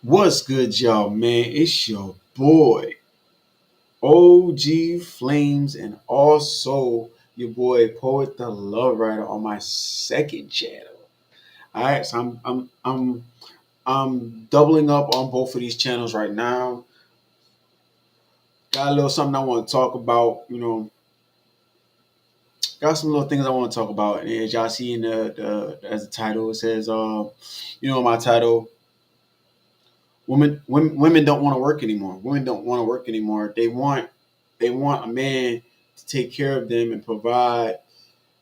What's good, y'all, man? It's your boy, OG Flames, and also your boy, Poet the Love Writer, on my second channel. All right, so I'm doubling up on both of these channels right now. Got a little something I want to talk about. Got some little things I want to talk about. And as y'all see in the as the title, it says, my title. Women don't want to work anymore. Women don't want to work anymore. They want a man to take care of them and provide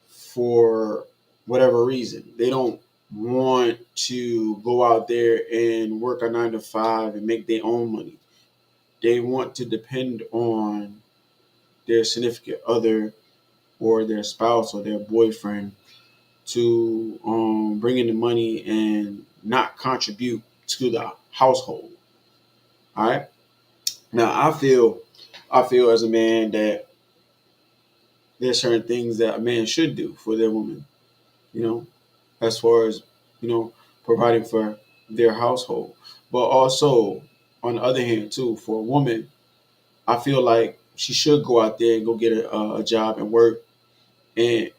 for whatever reason. They don't want to go out there and work a 9 to 5 and make their own money. They want to depend on their significant other or their spouse or their boyfriend to bring in the money and not contribute to the household. All right. Now I feel as a man that there's certain things that a man should do for their woman, you know, as far as, providing for their household. But also on the other hand too, for a woman, I feel like she should go out there and go get a job and work and,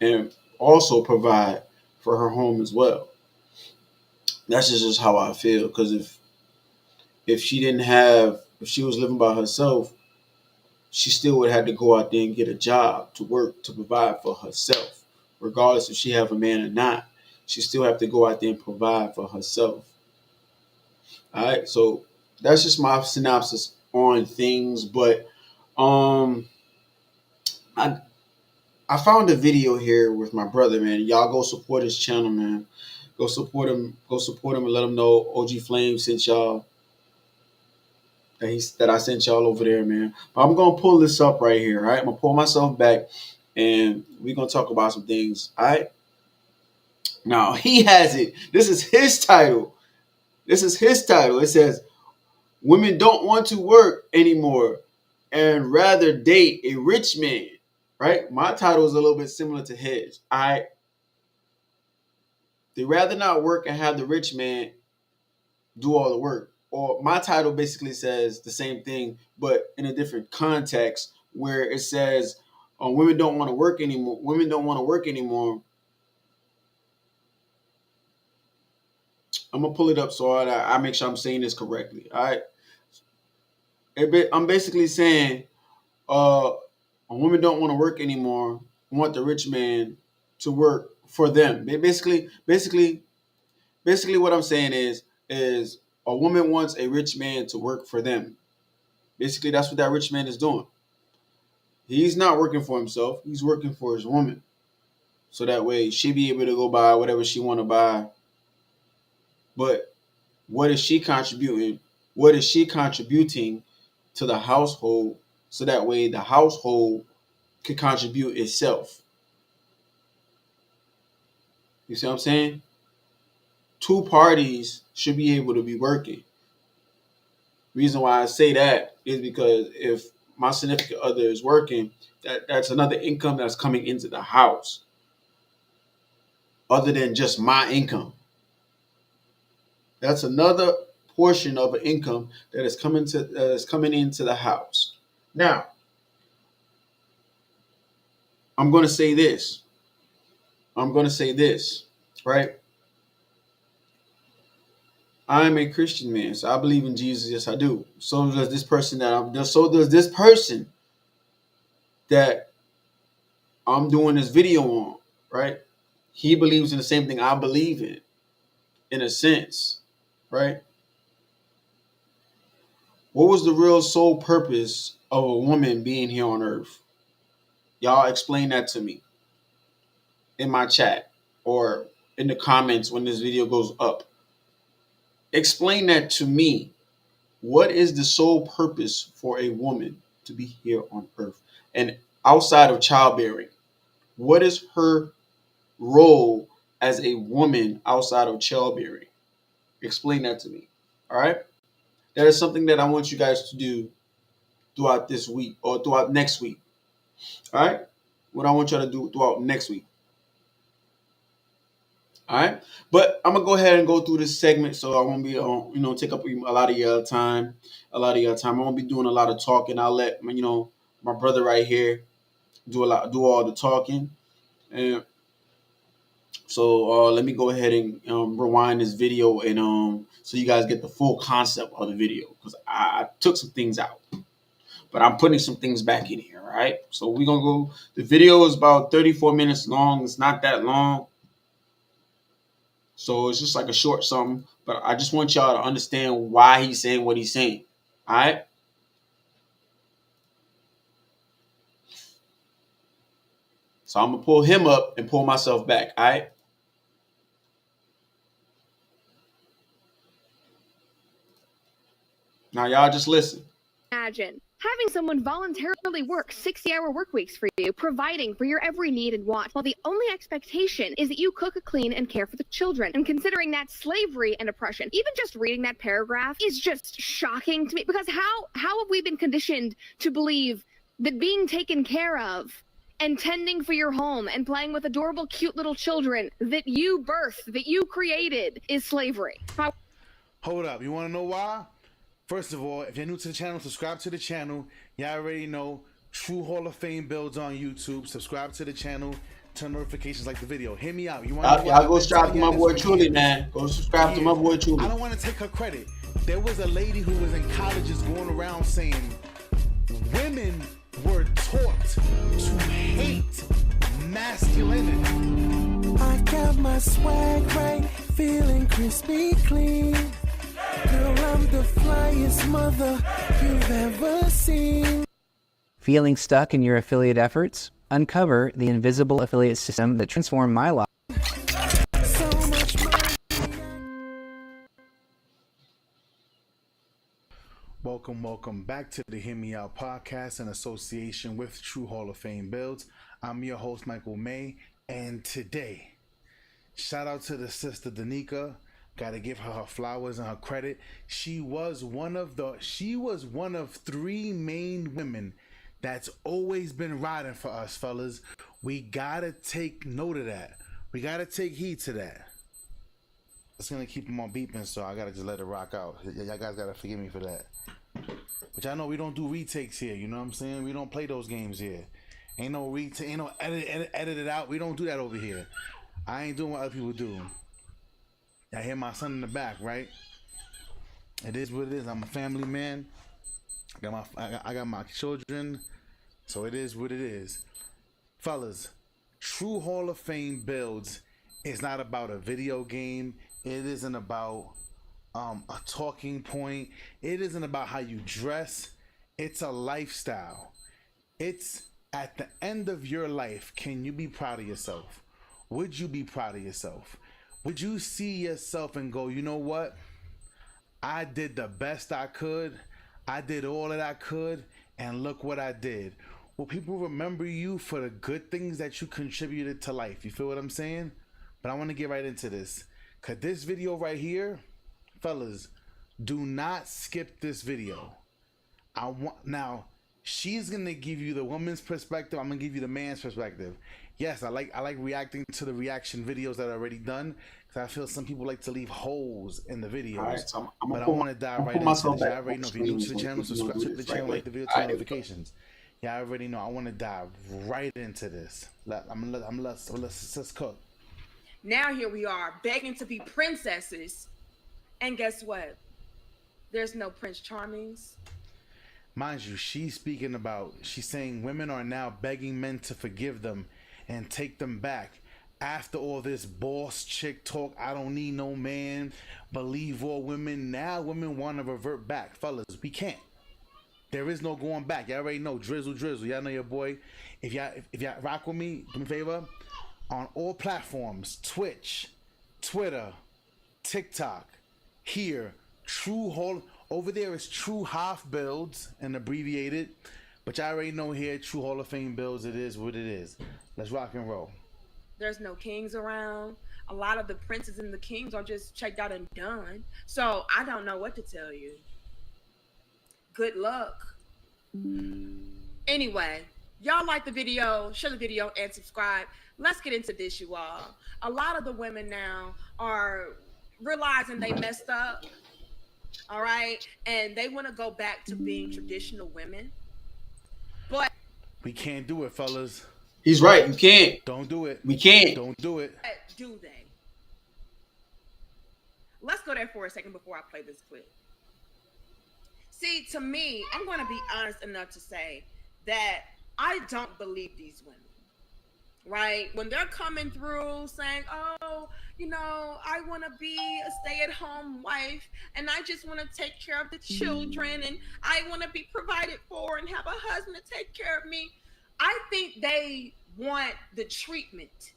and also provide for her home as well. That's just how I feel. Because if she was living by herself, she still would have to go out there and get a job to work to provide for herself, regardless if she have a man or not. She still have to go out there and provide for herself. All right, so that's just my synopsis on things. But um, I I found a video here with my brother, man. Y'all go support his channel, man. Go support him. Go support him and let him know OG Flame sent y'all that I sent y'all over there, man. But I'm gonna pull this up right here. All right, I'm gonna pull myself back, and we're gonna talk about some things. All right. Now he has it. This is his title. This is his title. It says, "Women don't want to work anymore and rather date a rich man." Right. My title is a little bit similar to his. All right. They rather not work and have the rich man do all the work. Or my title basically says the same thing, but in a different context, where it says, "Women don't want to work anymore. Women don't want to work anymore." I'm gonna pull it up so I make sure I'm saying this correctly. All right. I'm basically saying, uh, women don't want to work anymore. Want the rich man to work for them. Basically, what I'm saying is a woman wants a rich man to work for them. Basically, that's what that rich man is doing. He's not working for himself. He's working for his woman. So that way she be able to go buy whatever she want to buy. But what is she contributing? What is she contributing to the household so that way the household can contribute itself? You see what I'm saying? Two parties should be able to be working. Reason why I say that is because if my significant other is working, that's another income that's coming into the house other than just my income. That's another portion of an income that is coming into the house. Now, I'm going to say this. I'm going to say this, right? I'm a Christian man, so I believe in Jesus. Yes, I do. So does this person that I'm doing this video on, right? He believes in the same thing I believe in a sense, right? What was the real sole purpose of a woman being here on earth? Y'all explain that to me in my chat or in the comments when this video goes up. Explain that to me. What is the sole purpose for a woman to be here on earth? And outside of childbearing, what is her role as a woman outside of childbearing? Explain that to me. All right? That is something that I want you guys to do throughout this week or throughout next week. All right? What I want y'all to do throughout next week. All right, but I'm gonna go ahead and go through this segment, so I won't be take up a lot of your time. I won't be doing a lot of talking. I'll let my brother right here do all the talking. And so let me go ahead and rewind this video and so you guys get the full concept of the video because I took some things out, but I'm putting some things back in here. All right, so we're gonna go. The video is about 34 minutes long. It's not that long. So it's just like a short something, but I just want y'all to understand why he's saying what he's saying. All right. So I'm gonna pull him up and pull myself back. All right. Now y'all just listen. Imagine having someone voluntarily work 60-hour work weeks for you, providing for your every need and want, while the only expectation is that you cook, clean, and care for the children. And considering that slavery and oppression, even just reading that paragraph is just shocking to me, because how have we been conditioned to believe that being taken care of and tending for your home and playing with adorable, cute little children that you birthed, that you created, is slavery? Hold up, you want to know why? First of all, if you're new to the channel, subscribe to the channel. Y'all already know True Hall of Fame builds on YouTube. Subscribe to the channel, turn notifications, like the video. Hear me out. You want y'all go subscribe to my boy Truly, man. Go subscribe to my boy Truly. I don't want to take her credit. There was a lady who was in colleges going around saying women were taught to hate masculinity. I got my swag right, feeling crispy clean. Girl, I'm the flyest mother you've ever seen. Feeling stuck in your affiliate efforts? Uncover the invisible affiliate system that transformed my life. So much money. Welcome back to the Hear Me Out podcast in association with True Hall of Fame Builds. I'm your host, Michael May, and today, shout out to the sister Danica. Got to give her flowers and her credit. She was one of three main women that's always been riding for us, fellas. We gotta take note of that. We gotta take heed to that. It's gonna keep them on beeping, so I gotta just let it rock out. Y'all guys gotta forgive me for that. But y'all know we don't do retakes here. You know what I'm saying? We don't play those games here. Ain't no edit it out. We don't do that over here. I ain't doing what other people do. I hear my son in the back, right? It is what it is. I'm a family man. I got my children, so it is what it is. Fellas, True Hall of Fame builds is not about a video game. It isn't about a talking point. It isn't about how you dress. It's a lifestyle. It's at the end of your life, can you be proud of yourself? Would you be proud of yourself? Would you see yourself and go, you know what? I did the best I could. I did all that I could, and look what I did. Will people remember you for the good things that you contributed to life? You feel what I'm saying? But I want to get right into this. Because this video right here, fellas, do not skip this video. Now, she's going to give you the woman's perspective. I'm going to give you the man's perspective. Yes, I like reacting to the reaction videos that are already done, because I feel some people like to leave holes in the videos. Right, so but I want to dive right into this. Y'all already know, if you're new to the channel, subscribe to the channel, like the video, turn notifications. Y'all already know. I want to dive right into this. Let's cook. Now here we are begging to be princesses, and guess what? There's no Prince Charmings. Mind you, she's saying women are now begging men to forgive them and take them back. After all this boss chick talk, I don't need no man, believe all women. Now women want to revert back. Fellas, we can't. There is no going back. Y'all already know. Drizzle. Y'all know your boy. If y'all rock with me, do me a favor. On all platforms, Twitch, Twitter, TikTok, here, True Hall. Over there is True Half Builds and abbreviated. But y'all already know here, True Hall of Fame Builds. It is what it is. Let's rock and roll. There's no kings around. A lot of the princes and the kings are just checked out and done. So I don't know what to tell you. Good luck. Anyway, Y'all like the video, share the video, and subscribe. Let's get into this, you all. A lot of the women now are realizing they messed up, all right? And they want to go back to being traditional women. But We can't do it, fellas. He's right. You can't. Don't do it. We can't. Don't do it. do they? Let's go there for a second before I play this clip. See, to me, I'm going to be honest enough to say that I don't believe these women, right? When they're coming through saying, oh, you know, I want to be a stay-at-home wife and I just want to take care of the children and I want to be provided for and have a husband to take care of me. I think they want the treatment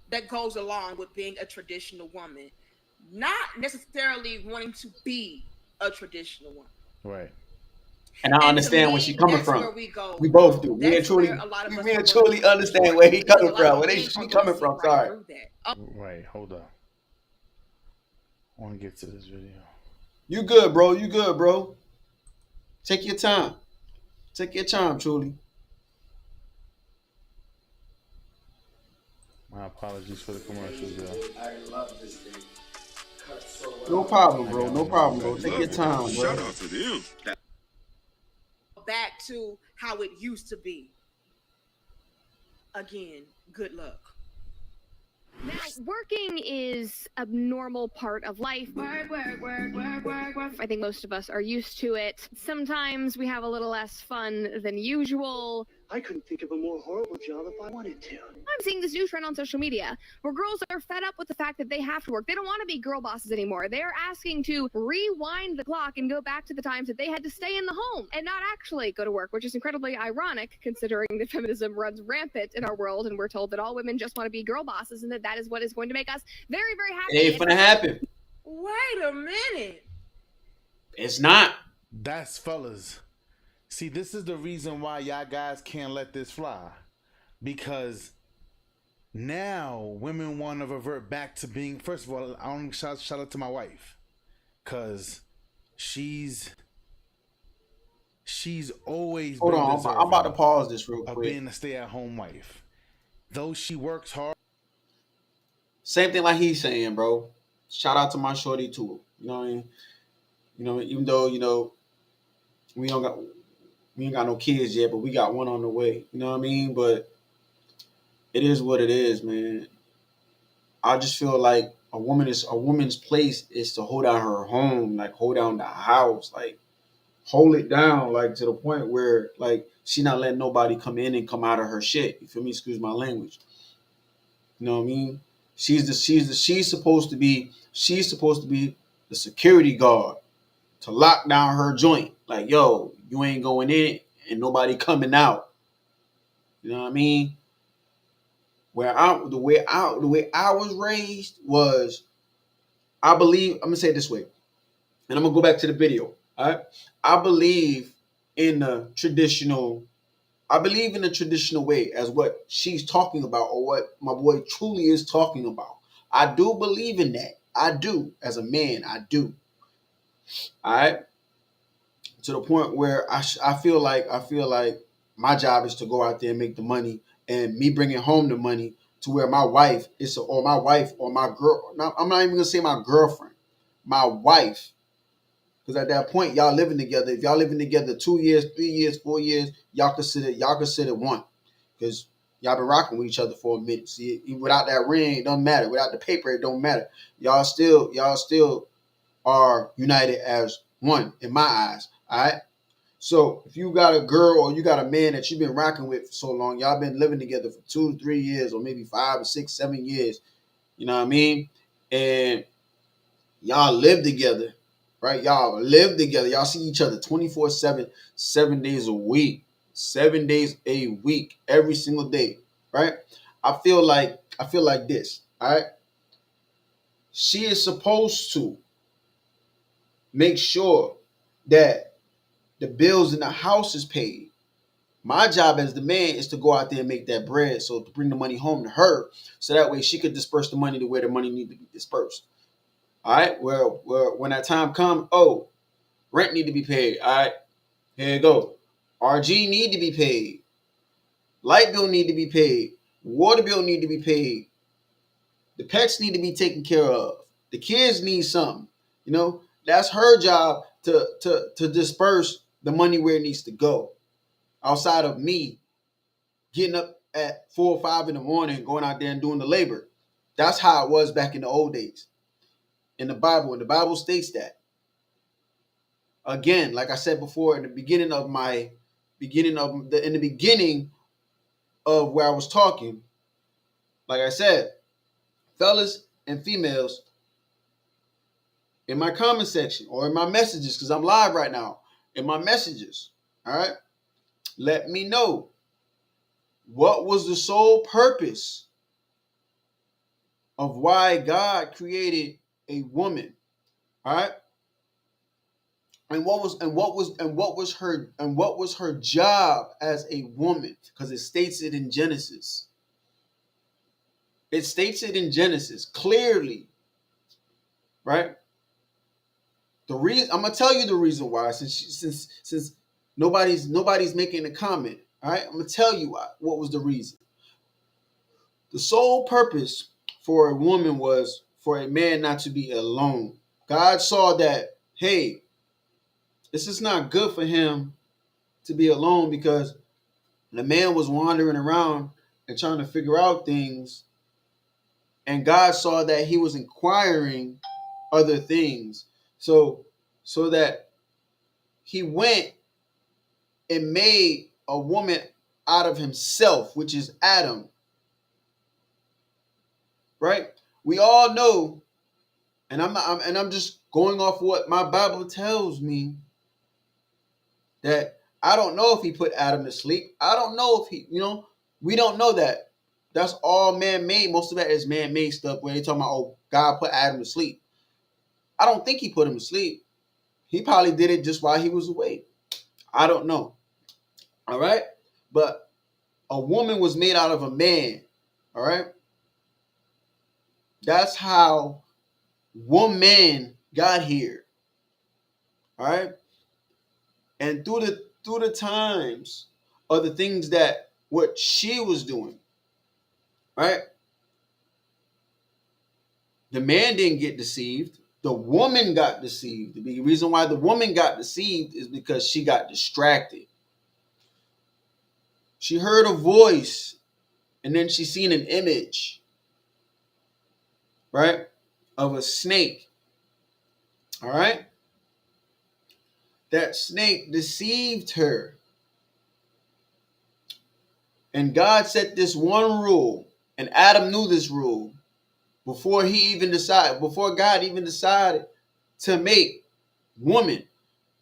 that goes along with being a traditional woman, not necessarily wanting to be a traditional woman. Right. And I understand me, where she's coming that's from. where we go. We both do. Me and truly understand where he's coming from. Where she coming from. Sorry. Right. Hold up. I want to get to this video. You good, bro. You good, bro. Take your time. Take your time, truly. My apologies for the commercials, yo. I love this thing. No problem, bro. No problem, bro. Take your time, bro. Shout out to them. Back to how it used to be. Again, good luck. Now, working is a normal part of life. Work. I think most of us are used to it. Sometimes we have a little less fun than usual. I couldn't think of a more horrible job if I wanted to. I'm seeing this new trend on social media where girls are fed up with the fact that they have to work. They don't want to be girl bosses anymore. They're asking to rewind the clock and go back to the times that they had to stay in the home and not actually go to work, which is incredibly ironic considering that feminism runs rampant in our world and we're told that all women just want to be girl bosses and that is what is going to make us very, very happy. It ain't gonna happen. Wait a minute. It's not. That's fellas. See, this is the reason why y'all guys can't let this fly. Because now women want to revert back to being, first of all, I want to shout out to my wife. Because she's always Hold been on, deserving I'm about to pause this real of quick. being a stay-at-home wife. Though she works hard. Same thing like he's saying, bro. Shout out to my shorty too. You know what I mean? You know, even though, you know, we ain't got no kids yet, but we got one on the way. You know what I mean? But it is what it is, man. I just feel like a woman's place is to hold down her home, like hold down the house, like hold it down, like to the point where like she not letting nobody come in and come out of her shit. You feel me? Excuse my language. You know what I mean? She's supposed to be the security guard to lock down her joint. Like, yo, you ain't going in and nobody coming out. You know what I mean? The way I was raised was, I believe, I'm gonna say it this way, and I'm gonna go back to the video. All right. I believe in the traditional way as what she's talking about or what my boy truly is talking about. I do believe in that. I do. As a man, I do. All right. To the point where I feel like my job is to go out there and make the money, and me bringing home the money to where my wife or my girl. Now, I'm not even gonna say my girlfriend, my wife, because at that point y'all living together. If y'all living together 2 years, 3 years, 4 years, y'all consider one, because y'all been rocking with each other for a minute. See, without that ring, it don't matter. Without the paper, it don't matter. Y'all still are united as one in my eyes. All right. So if you got a girl or you got a man that you've been rocking with for so long, y'all been living together for 2, 3 years, or maybe 5 or 6, 7 years. You know what I mean? And y'all live together, right? Y'all live together. Y'all see each other 24/7, 7 days a week, 7 days a week, every single day, right? I feel like this, all right? She is supposed to make sure that the bills in the house is paid. My job as the man is to go out there and make that bread, so to bring the money home to her, so that way she could disperse the money to where the money needs to be dispersed. All right. Well, when that time comes, rent need to be paid. All right. Here you go. RG need to be paid. Light bill need to be paid. Water bill need to be paid. The pets need to be taken care of. The kids need something. You know, that's her job to disperse the money where it needs to go. Outside of me getting up at 4 or 5 in the morning and going out there and doing the labor. That's how it was back in the old days. In the Bible, and the Bible states that. Again, like I said before, in the beginning of where I was talking, like I said, fellas and females, in my comment section or in my messages, because I'm live right now, in my messages, all right, let me know what was the sole purpose of why God created a woman, all right, and what was her job as a woman, because it states it in Genesis. It states it in Genesis clearly, right? The reason I'm gonna tell you the reason why, since nobody's making a comment. All right, I'm gonna tell you what was the reason. The sole purpose for a woman was for a man not to be alone. God saw that, hey, this is not good for him to be alone, because the man was wandering around and trying to figure out things, and God saw that he was inquiring other things. So that he went and made a woman out of himself, which is Adam. Right? We all know, and I'm just going off what my Bible tells me, that I don't know if he put Adam to sleep. I don't know if we don't know that. That's all man-made. Most of that is man-made stuff where they talking about, oh, God put Adam to sleep. I don't think he put him to sleep. He probably did it just while he was awake. I don't know. All right? But a woman was made out of a man. All right? That's how woman got here. All right? And through the times of the things that what she was doing, right? The man didn't get deceived. The woman got deceived. The reason why the woman got deceived is because she got distracted. She heard a voice, and then she seen an image, right, of a snake. All right? That snake deceived her. And God set this one rule, and Adam knew this rule before God even decided to make woman.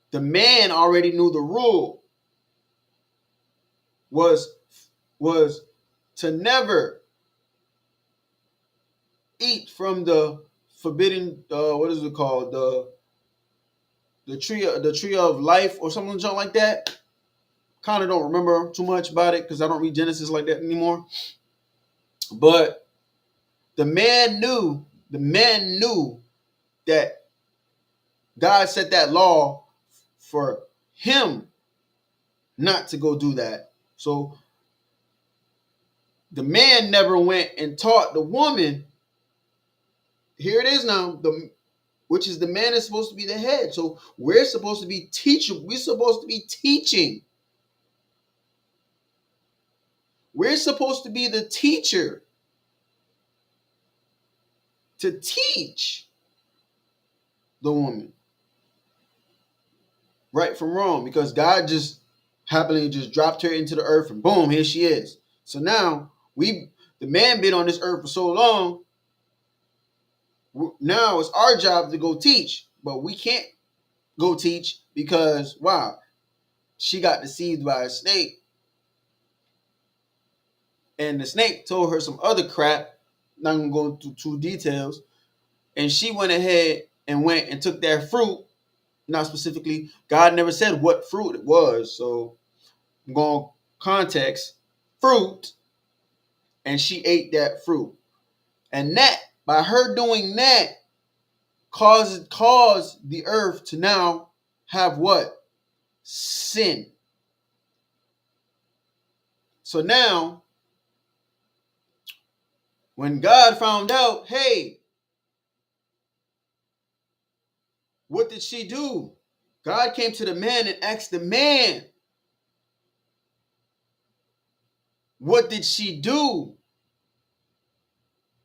The man already knew the rule was to never eat from the forbidden, what is it called, the tree of life or something like that. Kind of don't remember too much about it because I don't read Genesis like that anymore. But the man knew that God set that law for him not to go do that. So the man never went and taught the woman. Here it is now, which is the man is supposed to be the head. So we're supposed to be teaching. We're supposed to be teaching. We're supposed to be the teacher to teach the woman right from wrong, because God just happily just dropped her into the earth and boom, here she is. So now the man been on this earth for so long. Now it's our job to go teach, but we can't go teach because wow, she got deceived by a snake. And the snake told her some other crap. Not gonna go into too details. And she went ahead and went and took that fruit. Not specifically, God never said what fruit it was. So I'm going context fruit. And she ate that fruit. And that, by her doing that, caused the earth to now have what? Sin. So now, when God found out, hey, what did she do? God came to the man and asked the man, what did she do?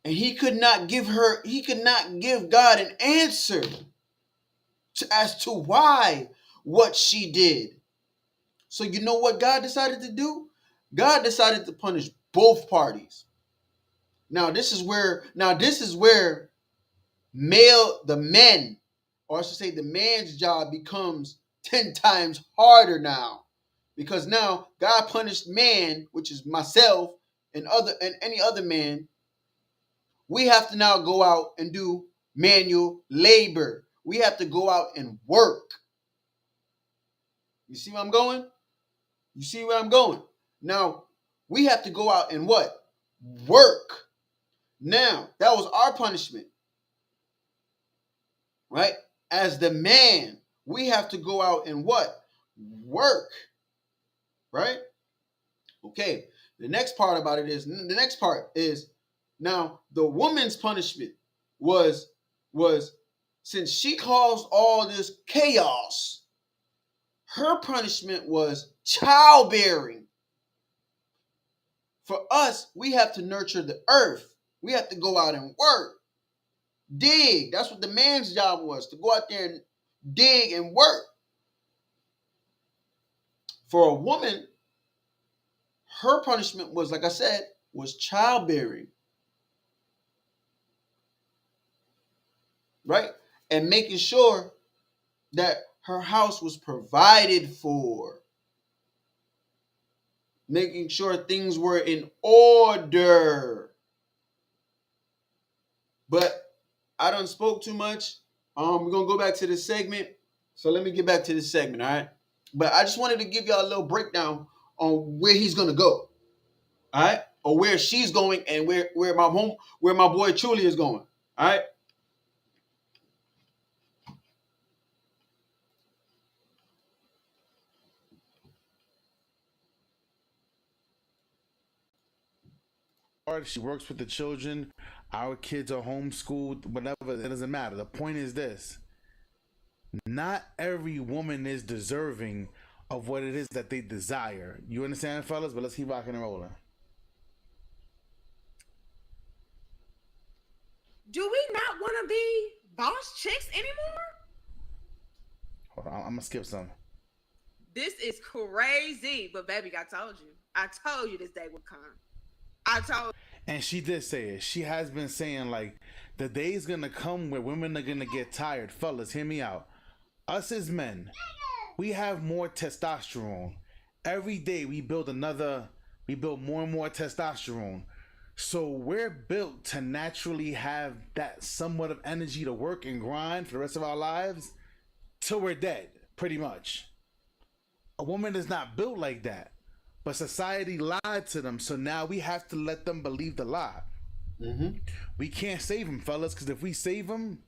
And he could not give God an answer as to why what she did. So you know what God decided to do? God decided to punish both parties. Now this is where the men, or I should say the man's job becomes 10 times harder now. Because now God punished man, which is myself and any other man. We have to now go out and do manual labor. We have to go out and work. You see where I'm going? You see where I'm going? Now, we have to go out and what? Work. Now, that was our punishment. Right? As the man, we have to go out and what? Work. Right? Okay. The next part is now the woman's punishment was since she caused all this chaos, her punishment was childbearing. For us, we have to nurture the earth. We have to go out and work. Dig. That's what the man's job was, to go out there and dig and work. For a woman, her punishment was, like I said, was childbearing. Right? And making sure that her house was provided for. Making sure things were in order. But I done spoke too much. We're going to go back to this segment. So let me get back to this segment, all right? But I just wanted to give y'all a little breakdown on where he's going to go. All right? Or where she's going and where my boy Truly is going. All right? She works with the children. Our kids are homeschooled, whatever. It doesn't matter. The point is this. Not every woman is deserving of what it is that they desire. You understand, fellas? But let's keep rocking and rolling. Do we not want to be boss chicks anymore? Hold on, I'm going to skip some. This is crazy. But baby, I told you this day would come. I told. And she did say it. She has been saying, like, the day's going to come where women are going to get tired. Fellas, hear me out. Us as men, we have more testosterone. Every day we build more and more testosterone. So we're built to naturally have that somewhat of energy to work and grind for the rest of our lives till we're dead, pretty much. A woman is not built like that. But society lied to them, so now we have to let them believe the lie. Mm-hmm. We can't save them, fellas, because if we save them,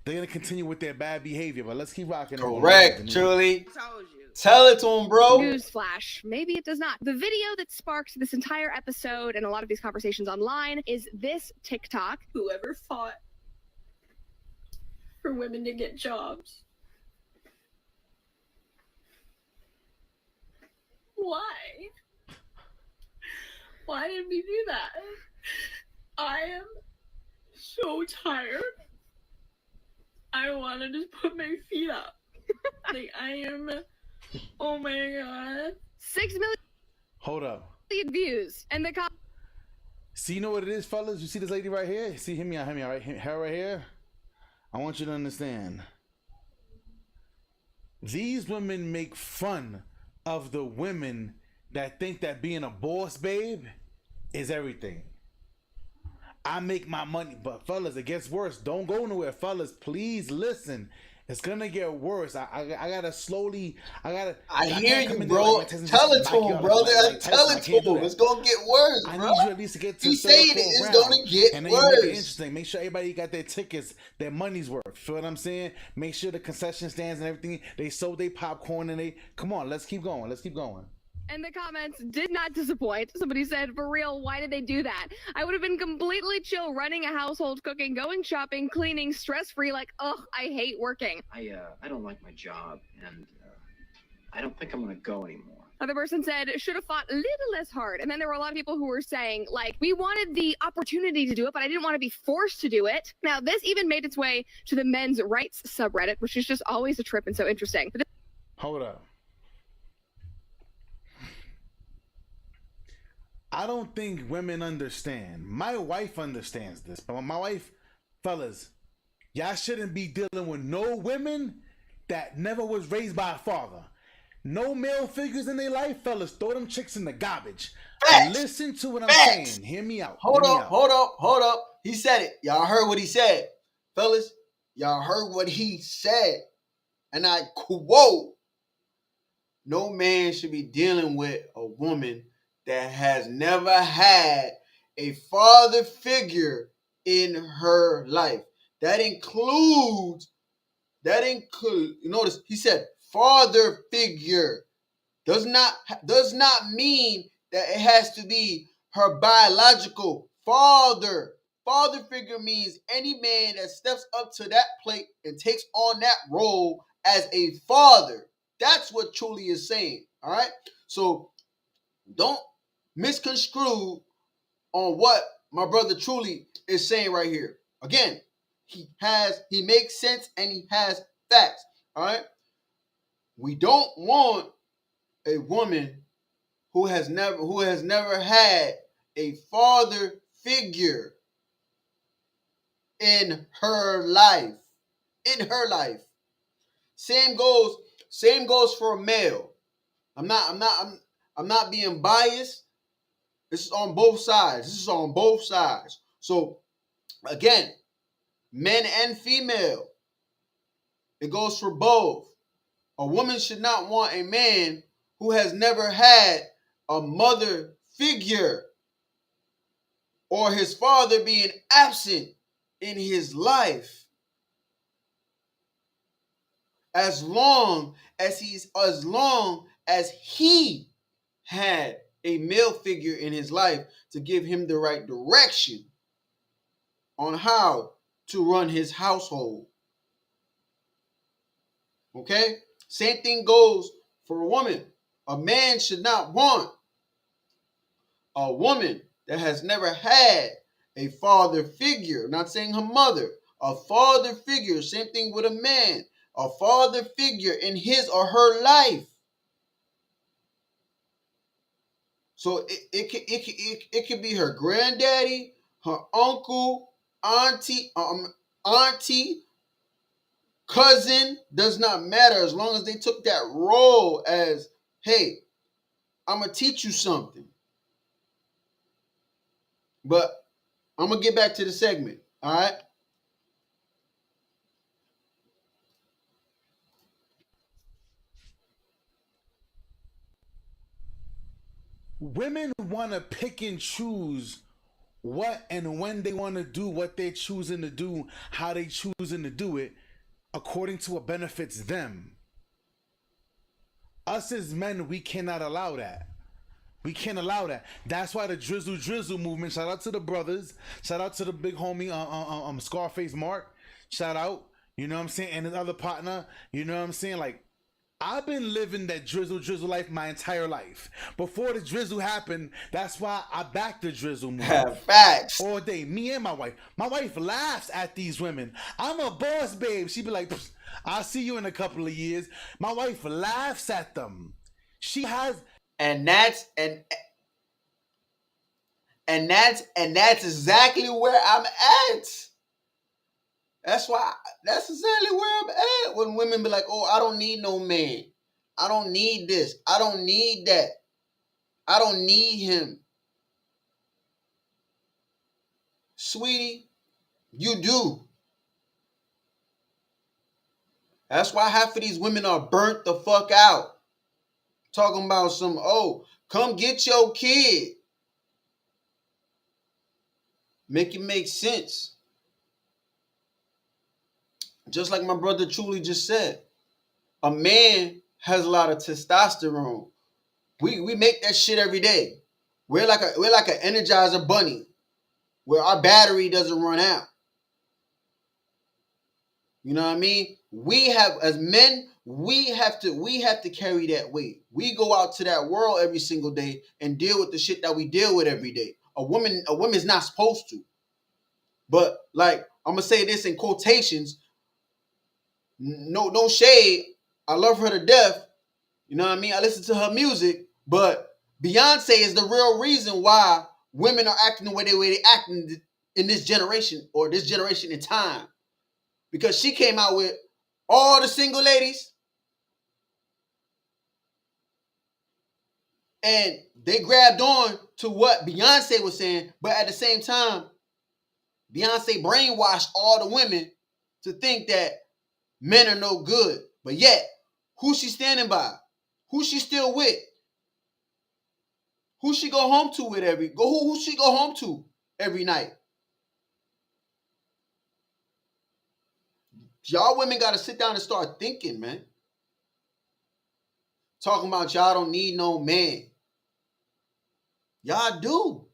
they're going to continue with their bad behavior. But let's keep rocking. Correct, Truly. Told you. Tell it to him, bro. Newsflash. Maybe it does not. The video that sparked this entire episode and a lot of these conversations online is this TikTok. Whoever fought for women to get jobs. Why? Why did we do that? I am so tired. I want to just put my feet up. Like, oh my god. 6 million Hold up. views. And the See, you know what it is, fellas? You see this lady right here? See, hear me out, right? Her right here? I want you to understand. These women make fun of the women that think that being a boss babe is everything. I make my money, but fellas, it gets worse. Don't go nowhere, fellas. Please listen. It's gonna get worse. I gotta slowly. I hear you, bro. Tell it to him, brother. Tell it to him. It's gonna get worse, bro. I need you at least to get to. He's saying it's gonna get and then worse. You make it interesting. Make sure everybody got their tickets, their money's worth. Feel what I'm saying? Make sure the concession stands and everything. They sold their popcorn and they. Come on, let's keep going. Let's keep going. And the comments did not disappoint. Somebody said, for real, why did they do that? I would have been completely chill running a household, cooking, going shopping, cleaning, stress-free, like, ugh, I hate working. I don't like my job, and I don't think I'm gonna go anymore. Another person said, should have fought a little less hard. And then there were a lot of people who were saying, like, we wanted the opportunity to do it, but I didn't want to be forced to do it. Now, this even made its way to the men's rights subreddit, which is just always a trip and so interesting. But Hold up. I don't think women understand. My wife understands this, but my wife, fellas, y'all shouldn't be dealing with no women that never was raised by a father. No male figures in their life, fellas. Throw them chicks in the garbage. Facts. Listen to what I'm Facts. saying. Hear me out. Hold Hear me up, out. hold up. He said it. Y'all heard what he said. Fellas, y'all heard what he said. And I quote, no man should be dealing with a woman that has never had a father figure in her life. That includes, notice he said father figure. Does not mean that it has to be her biological father. Father figure means any man that steps up to that plate and takes on that role as a father. That's what Truly is saying. All right. So don't misconstrue on what my brother Truly is saying right here. Again, he makes sense and he has facts. All right. We don't want a woman who has never had a father figure in her life. In her life. Same goes for a male. I'm not being biased. This is on both sides. So again, men and female. It goes for both. A woman should not want a man who has never had a mother figure or his father being absent in his life. As long as he had a male figure in his life to give him the right direction on how to run his household. Okay? Same thing goes for a woman. A man should not want a woman that has never had a father figure. I'm not saying her mother. A father figure. Same thing with a man. A father figure in his or her life. So it could be her granddaddy, her uncle, auntie, cousin. Does not matter as long as they took that role as, hey, I'm gonna teach you something. But I'm gonna get back to the segment. All right. Women want to pick and choose what and when they want to do what they're choosing to do, how they choosing to do it, according to what benefits them. Us as men, we cannot allow that. We can't allow that. That's why the drizzle movement. Shout out to the brothers. Shout out to the big homie, Scarface Mark. Shout out. You know what I'm saying? And his other partner. You know what I'm saying? Like, I've been living that drizzle life my entire life. Before the drizzle happened, that's why I backed the drizzle movement. Facts. All day. Me and my wife. My wife laughs at these women. I'm a boss, babe. She be like, I'll see you in a couple of years. My wife laughs at them. She has... And that's exactly where I'm at. That's exactly where I'm at. When women be like, oh, I don't need no man. I don't need this. I don't need that. I don't need him. Sweetie, you do. That's why half of these women are burnt the fuck out. Talking about some, oh, come get your kid. Make it make sense. Just like my brother Truly just said, a man has a lot of testosterone, We make that shit every day. We're like an Energizer bunny, where our battery doesn't run out. You know what I mean? We have, as men, we have to carry that weight. We go out to that world every single day and deal with the shit that we deal with every day. A woman's not supposed to. But like, I'm gonna say this in quotations. No shade. I love her to death. You know what I mean? I listen to her music, but Beyonce is the real reason why women are acting the way they acting in this generation, or this generation in time. Because she came out with all the single ladies, and they grabbed on to what Beyonce was saying, but at the same time, Beyonce brainwashed all the women to think that men are no good. But yet, who's she standing by? Who she still with? Who she go home to with who she go home to every night? Y'all women got to sit down and start thinking, man. Talking about y'all don't need no man. Y'all do.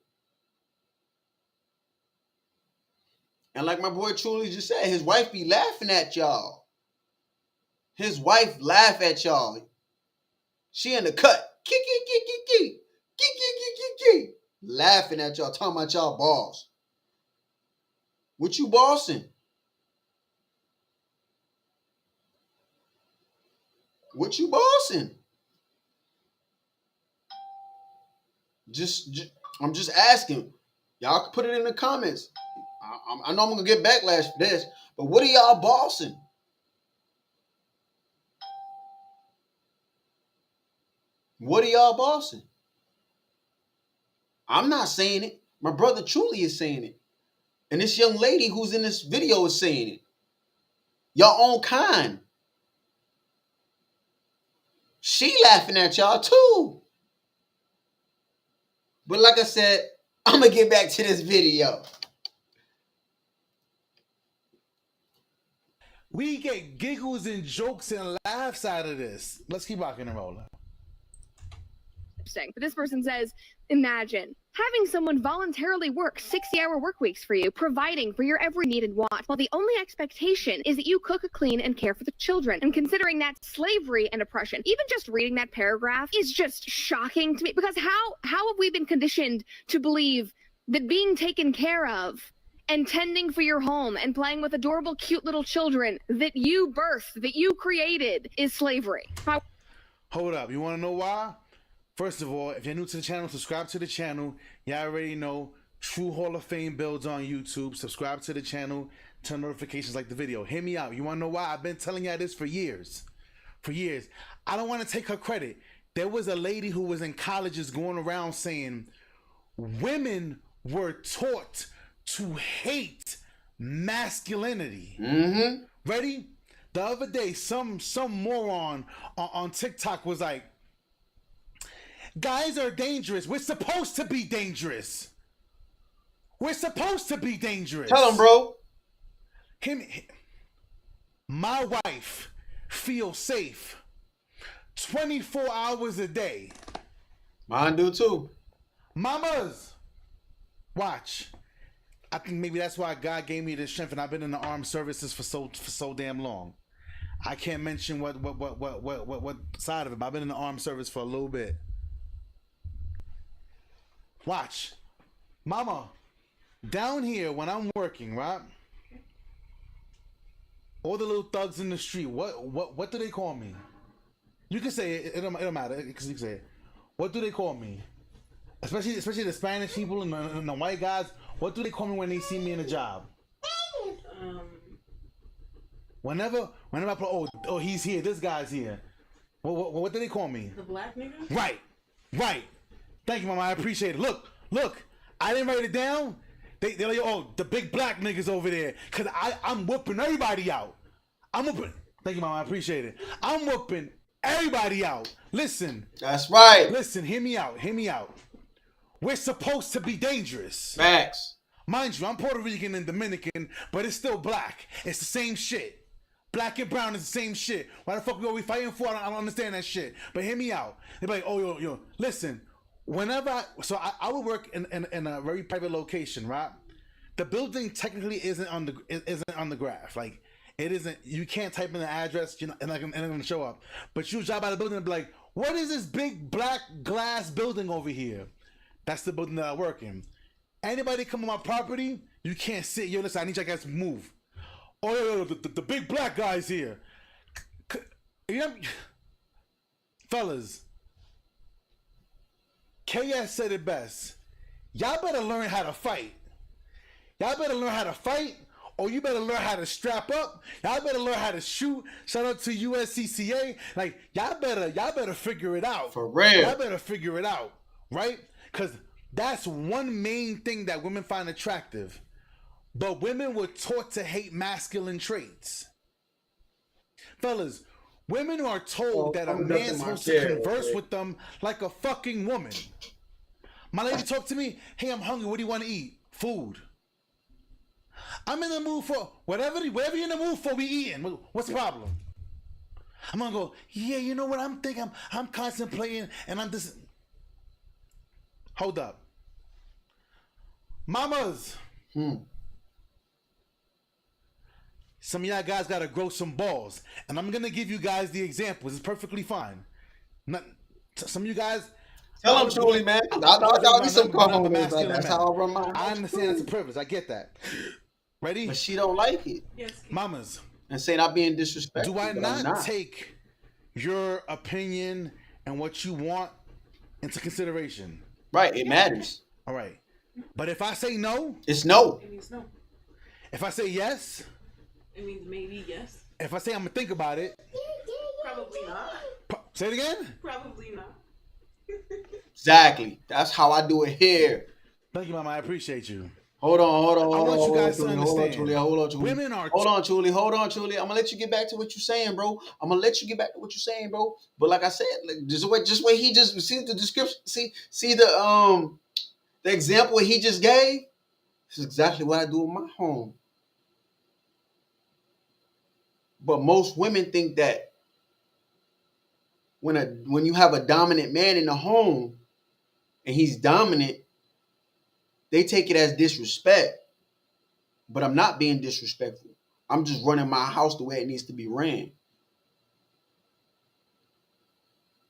And like my boy Truly just said, his wife be laughing at y'all. His wife laugh at y'all. She in the cut. Laughing at y'all, talking about y'all boss. What you bossing? What you bossing? I'm just asking. Y'all can put it in the comments. I know I'm gonna get backlash for this, but what are y'all bossing? What are y'all bossing? I'm not saying it. My brother Truly is saying it. And this young lady who's in this video is saying it. Your own kind. She laughing at y'all too. But like I said, I'm going to get back to this video. We get giggles and jokes and laughs out of this. Let's keep rocking and rolling. But this person says, imagine having someone voluntarily work 60-hour work weeks for you, providing for your every need and want, while the only expectation is that you cook, clean, and care for the children. And considering that slavery and oppression, even just reading that paragraph is just shocking to me, because how have we been conditioned to believe that being taken care of and tending for your home and playing with adorable, cute little children that you birthed, that you created, is slavery? Hold up. You want to know why? First of all, if you're new to the channel, subscribe to the channel. Y'all already know True Hall of Fame builds on YouTube. Subscribe to the channel. Turn notifications, like the video. Hear me out. You want to know why? I've been telling y'all this for years. For years. I don't want to take her credit. There was a lady who was in colleges going around saying women were taught to hate masculinity. Mm-hmm. Ready? The other day, some moron on TikTok was like, guys are dangerous. We're supposed to be dangerous. We're supposed to be dangerous. Tell him, bro. My wife feels safe 24 hours a day. Mine do too. Mamas, watch. I think maybe that's why God gave me the strength, and I've been in the armed services for so damn long. I can't mention what side of it, but I've been in the armed service for a little bit. Watch. Mama, down here when I'm working, right? All the little thugs in the street, what do they call me? You can say it, it don't matter, because you can say it. What do they call me? Especially the Spanish people and the white guys, what do they call me when they see me in a job? Whenever I put, oh, he's here, this guy's here. What do they call me? The black nigga? Right. Thank you, Mama. I appreciate it. Look. I didn't write it down. They're like, oh, the big black niggas over there. Because I'm whooping everybody out. Thank you, Mama. I appreciate it. I'm whooping everybody out. Listen. That's right. Listen, hear me out. We're supposed to be dangerous. Facts. Mind you, I'm Puerto Rican and Dominican, but it's still black. It's the same shit. Black and brown is the same shit. Why the fuck are we fighting for? I don't understand that shit. But hear me out. They're like, oh, yo, listen. Whenever I would work in a very private location, right? The building technically isn't on the graph. Like, it isn't. You can't type in the address, and it's gonna show up. But you drive by the building and be like, what is this big black glass building over here? That's the building that I work in. Anybody come on my property, you can't sit. Yo, listen, I need you guys to move. Oh, the big black guy's here. You know, fellas, KS said it best. Y'all better learn how to fight. Y'all better learn how to fight, or you better learn how to strap up. Y'all better learn how to shoot. Shout out to USCCA. Like, y'all better figure it out. For real. Y'all better figure it out, right? Because that's one main thing that women find attractive. But women were taught to hate masculine traits. Fellas, women are told that a man's supposed to converse with them like a fucking woman. My lady talked to me, hey, I'm hungry, what do you want to eat? Food. I'm in the mood for whatever you're in the mood for, we eating. What's the problem? I'm gonna go, yeah, you know what, I'm thinking, I'm contemplating, and I'm just... Hold up. Mamas. Some of y'all guys gotta grow some balls. And I'm gonna give you guys the examples. It's perfectly fine. Some of you guys... Tell them truly, man. I'll be some compliments. That's how I run my house. I understand it's a privilege. I get that. Ready? But she don't like it. Yes. Mamas. And say not being disrespectful. Do I not take your opinion and what you want into consideration? Right, it matters. All right. But if I say no, it's no. It means no. If I say yes, it means maybe yes. If I say I'm gonna think about it, probably not. Say it again. Probably not. Exactly. That's how I do it here. Thank you, Mama. I appreciate you. Hold on. I want you guys to understand. Hold on, Julie. Women are. Hold on, Julie. I'm gonna let you get back to what you're saying, bro. But like I said, just wait. He just see the description. See the example he just gave. This is exactly what I do in my home. But most women think that when you have a dominant man in the home and he's dominant, they take it as disrespect. But I'm not being disrespectful. I'm just running my house the way it needs to be ran.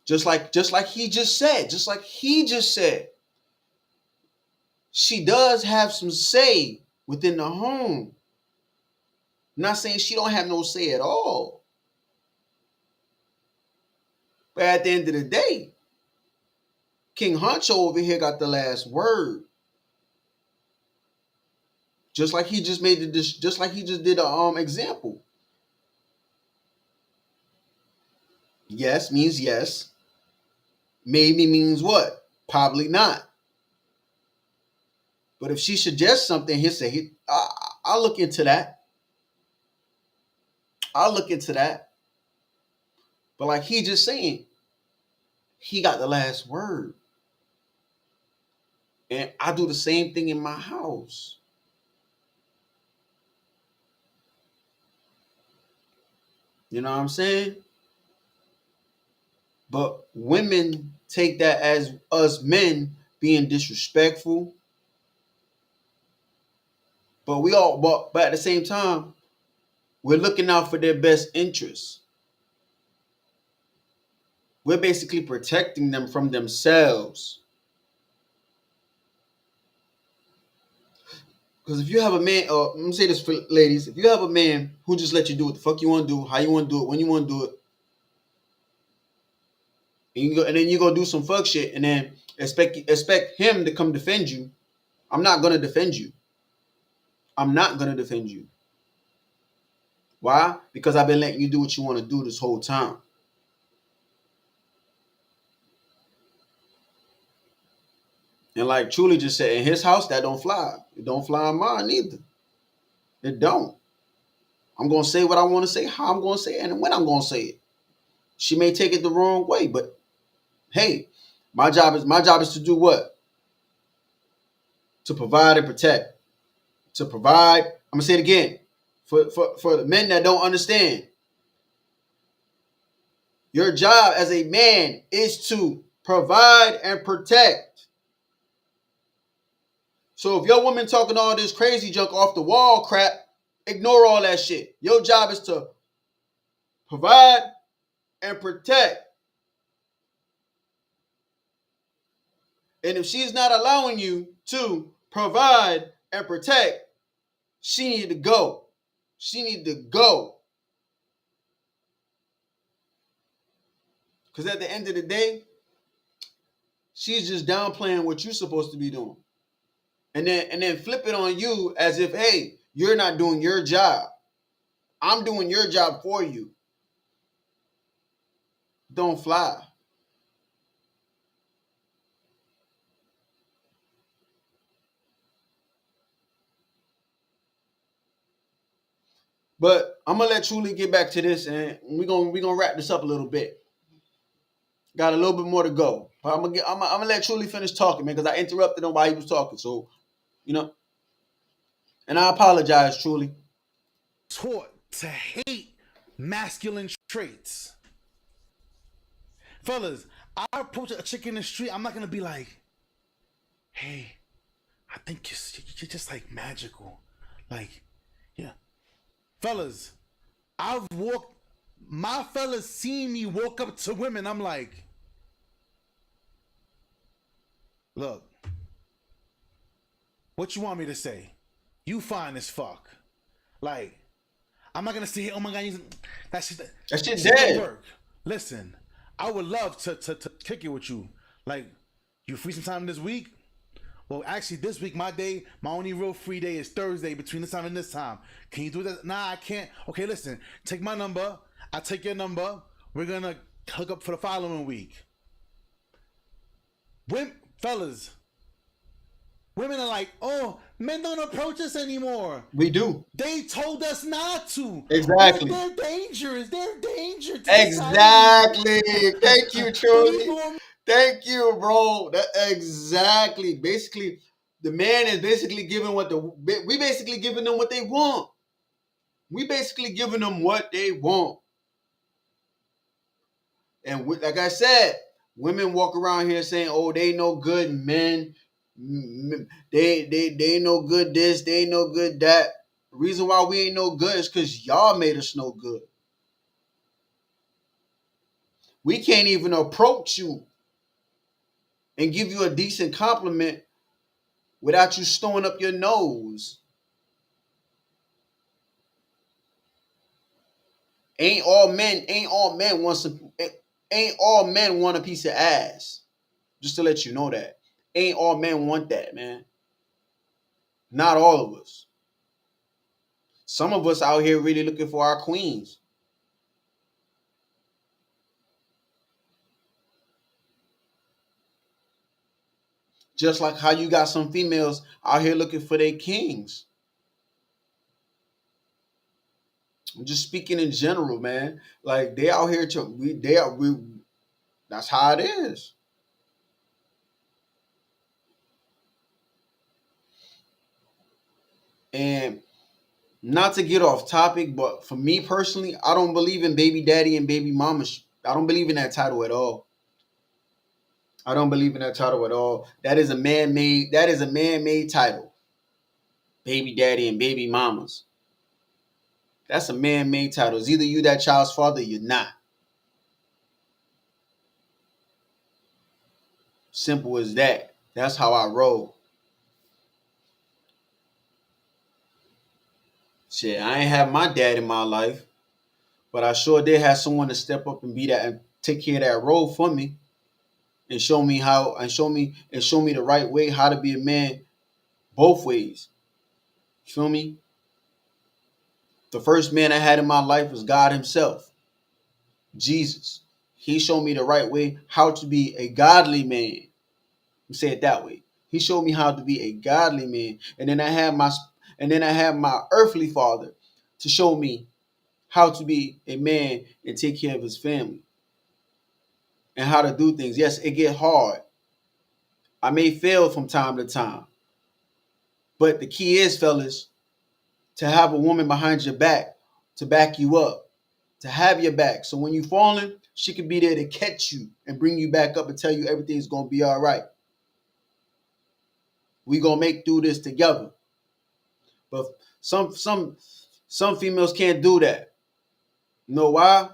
Just like he just said. She does have some say within the home. I'm not saying she don't have no say at all. But at the end of the day, King Honcho over here got the last word. Just like he just did an example. Yes means yes. Maybe means what? Probably not. But if she suggests something, he'll say, I'll look into that. But like he just saying, he got the last word. And I do the same thing in my house. You know what I'm saying? But women take that as us men being disrespectful. But but at the same time, we're looking out for their best interests. We're basically protecting them from themselves. Because if you have a man, I'm going to say this for ladies, if you have a man who just let you do what the fuck you want to do, how you want to do it, when you want to do it, and then you go do some fuck shit and then expect him to come defend you, I'm not going to defend you. Why? Because I've been letting you do what you want to do this whole time. And like Truly just said, in his house, that don't fly. It don't fly in mine either. It don't. I'm going to say what I want to say, how I'm going to say it, and when I'm going to say it. She may take it the wrong way, but hey, my job is to do what? To provide and protect. To provide, I'm going to say it again. For the men that don't understand, Your job as a man is to provide and protect. So if your woman talking all this crazy junk off the wall crap, ignore all that shit. Your job is to provide and protect. And if she's not allowing you to provide and protect, she need to go. She need to go. Because at the end of the day, she's just downplaying what you're supposed to be doing. And then flip it on you as if, hey, you're not doing your job. I'm doing your job for you. Don't fly. But I'm gonna let Truly get back to this, and we're gonna wrap this up a little bit. Got a little bit more to go. But I'm gonna let Truly finish talking, man, because I interrupted him while he was talking. So, and I apologize, Truly. Taught to hate masculine traits. Fellas, I approach a chick in the street, I'm not gonna be like, hey, I think you're just like magical. Like, yeah. Fellas, my fellas seen me walk up to women. I'm like, look, what you want me to say? You fine as fuck. Like, I'm not gonna say, oh my God, that shit dead. Work. Listen, I would love to kick it with you. Like, you free sometime this week? Well, actually, this week, my only real free day is Thursday between this time and this time. Can you do that? Nah, I can't. Okay, listen, take my number. I take your number. We're going to hook up for the following week. Fellas, women are like, oh, men don't approach us anymore. We do. They told us not to. Exactly. They're dangerous. They're dangerous. Exactly. Thank you, Truly. Thank you, bro. Exactly. Basically, the man is basically giving we basically giving them what they want. We basically giving them what they want. And like I said, women walk around here saying, "Oh, they no good men. They no good this. They no good that." The reason why we ain't no good is because y'all made us no good. We can't even approach you and give you a decent compliment without you stowing up your nose. Ain't all men want a piece of ass. Just to let you know that. Ain't all men want that, man. Not all of us. Some of us out here really looking for our queens. Just like how you got some females out here looking for their kings. I'm just speaking in general, man. Like they out here that's how it is. And not to get off topic, but for me personally, I don't believe in baby daddy and baby mama. I don't believe in that title at all. I don't believe in that title at all. That is a man-made title. Baby daddy and baby mamas. That's a man-made title. It's either you that child's father or you're not. Simple as that. That's how I roll. Shit, I ain't have my dad in my life, but I sure did have someone to step up and be that and take care of that role for me. And show me the right way, how to be a man both ways. You feel me? The first man I had in my life was God himself, Jesus. He showed me the right way how to be a godly man. Let me say it that way. He showed me how to be a godly man. And then I had my earthly father to show me how to be a man and take care of his family. And how to do things. Yes, it get hard. I may fail from time to time. But the key is, fellas, to have a woman behind your back, to back you up, to have your back. So when you falling, she could be there to catch you and bring you back up and tell you everything's gonna be all right. We gonna make through this together. But some females can't do that. You know why?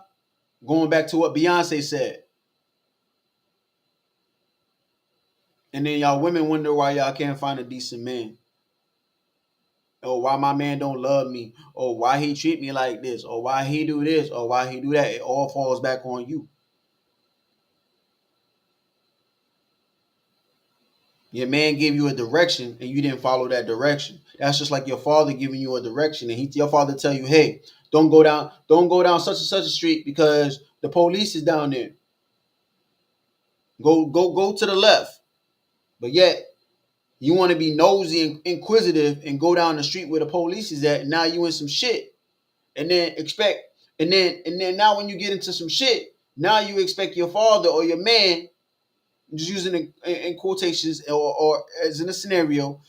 Going back to what Beyonce said. And then y'all women wonder why y'all can't find a decent man. Or why my man don't love me. Or why he treat me like this. Or why he do this. Or why he do that. It all falls back on you. Your man gave you a direction and you didn't follow that direction. That's just like your father giving you a direction and your father tell you, hey, don't go down such and such a street because the police is down there. Go to the left. But yet you want to be nosy and inquisitive and go down the street where the police is at, and now you in some shit. And then now when you get into some shit, now you expect your father or your man, just using in quotations or as in a scenario,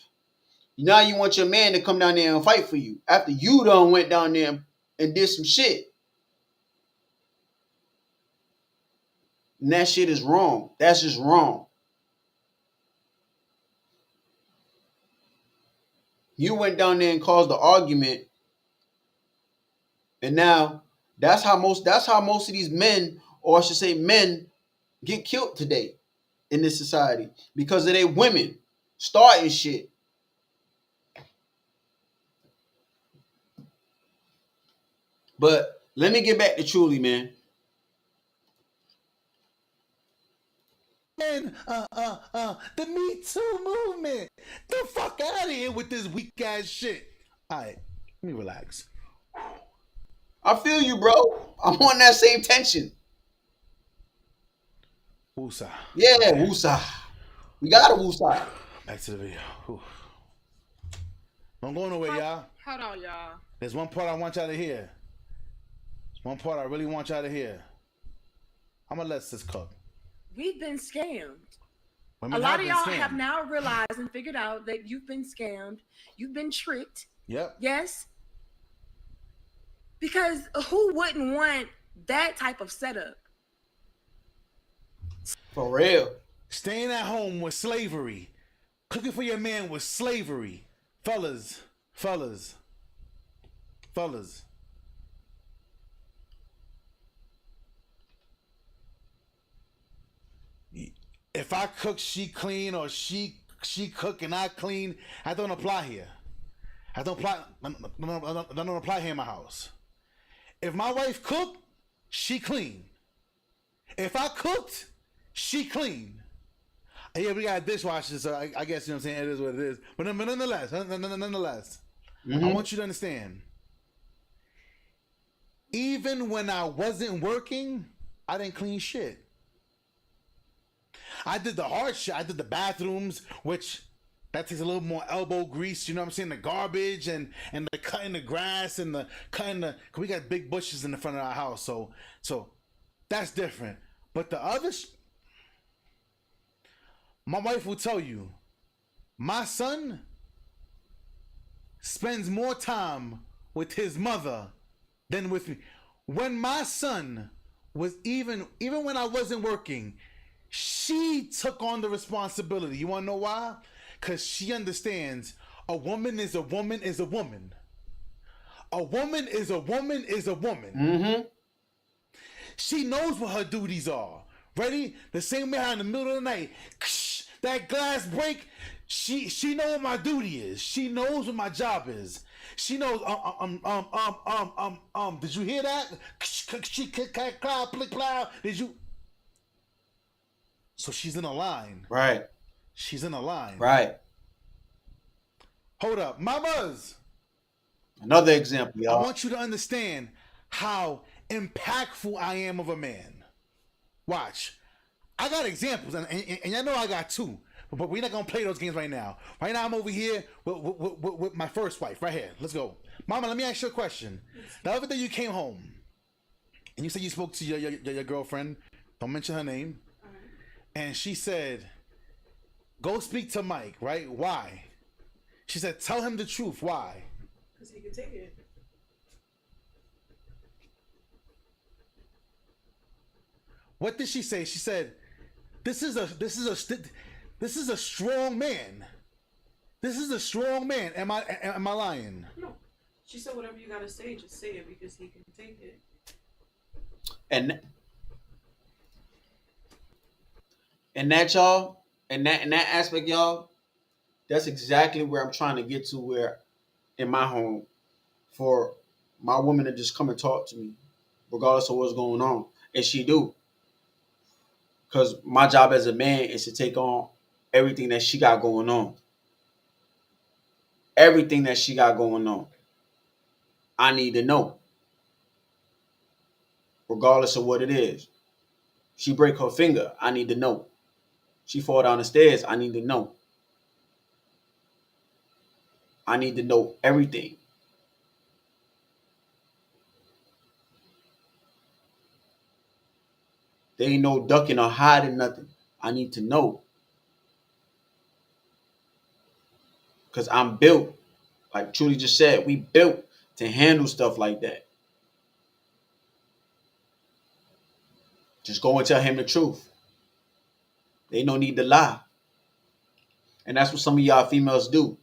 now you want your man to come down there and fight for you after you done went down there and did some shit. And that shit is wrong. That's just wrong. You went down there and caused the argument, and now that's how most of these men, or I should say men, get killed today in this society because of their women starting shit. But let me get back to Truly, man. And the Me Too movement. The fuck out of here with this weak ass shit. All right, let me relax. I feel you, bro. I'm on that same tension. Woosah. Yeah, woosah. We got a woosah. Back to the video. Whew. Don't go nowhere, y'all. Hold on, y'all. There's one part I want y'all to hear. There's one part I really want y'all to hear. I'm gonna let this cook. We've been scammed. Women a lot of y'all scammed. have now realized and figured out that you've been scammed. You've been tricked. Yep. Yes. Because who wouldn't want that type of setup? For real. Staying at home was slavery. Cooking for your man was slavery. Fellas. If I cook, she clean, or she cook and I clean, that don't apply here. That don't apply here in my house. If my wife cooked, she clean. If I cooked, she clean. Yeah, we got dishwashers, so I guess, you know what I'm saying, it is what it is. But nonetheless, I want you to understand. Even when I wasn't working, I didn't clean shit. I did the hard shit. I did the bathrooms, which that takes a little more elbow grease, you know what I'm saying? The garbage and the cutting the grass and the cutting the, cause we got big bushes in the front of our house, so that's different. But the other, my wife will tell you, my son spends more time with his mother than with me. When my son was even when I wasn't working, she took on the responsibility. You want to know why? Because she understands a woman is a woman is a woman. A woman is a woman is a woman. Mm-hmm. She knows what her duties are. Ready? The same way how in the middle of the night, that glass break, she knows what my duty is. She knows what my job is. She knows, did you hear that? Did you? So she's in a line. Right. She's in a line. Right. Hold up. Mamas. Another example, y'all. I want you to understand how impactful I am of a man. Watch. I got examples, and I know I got two, but we're not going to play those games right now. Right now, I'm over here with my first wife, right here. Let's go. Mama, let me ask you a question. The other day you came home, and you said you spoke to your girlfriend. Don't mention her name. And she said, go speak to Mike, right? Why? She said, tell him the truth. Why? Because he can take it. What did she say? She said, "This is a strong man. This is a strong man." Am I lying? No. She said whatever you gotta say, just say it because he can take it. And that, y'all, and that aspect, y'all, that's exactly where I'm trying to get to, where in my home, for my woman to just come and talk to me regardless of what's going on. And she do. Because my job as a man is to take on everything that she got going on. Everything that she got going on, I need to know. Regardless of what it is. She break her finger, I need to know. She fall down the stairs, I need to know. I need to know everything. There ain't no ducking or hiding nothing. I need to know. Because I'm built, like Truly just said, we built to handle stuff like that. Just go and tell him the truth. They no need to lie. And that's what some of y'all females do.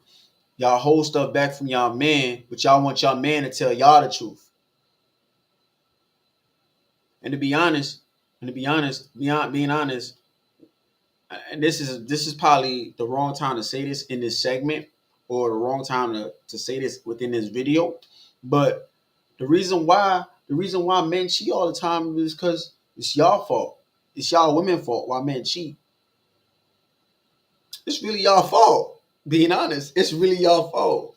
Y'all hold stuff back from y'all man, but y'all want y'all man to tell y'all the truth. And to be honest, being honest, and this is probably the wrong time to say this in this segment, or the wrong time to say this within this video. But the reason why men cheat all the time is because it's y'all fault. It's y'all women fault why men cheat. It's really y'all fault. Being honest, it's really y'all fault.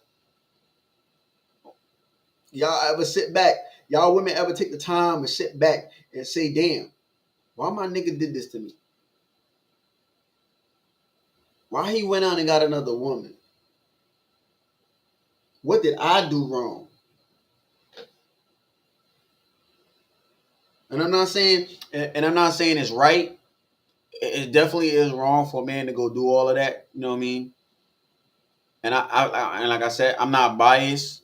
Y'all ever sit back? Y'all women ever take the time and sit back and say, damn, why my nigga did this to me? Why he went out and got another woman? What did I do wrong? And I'm not saying it's right. It definitely is wrong for a man to go do all of that. You know what I mean? And and like I said, I'm not biased.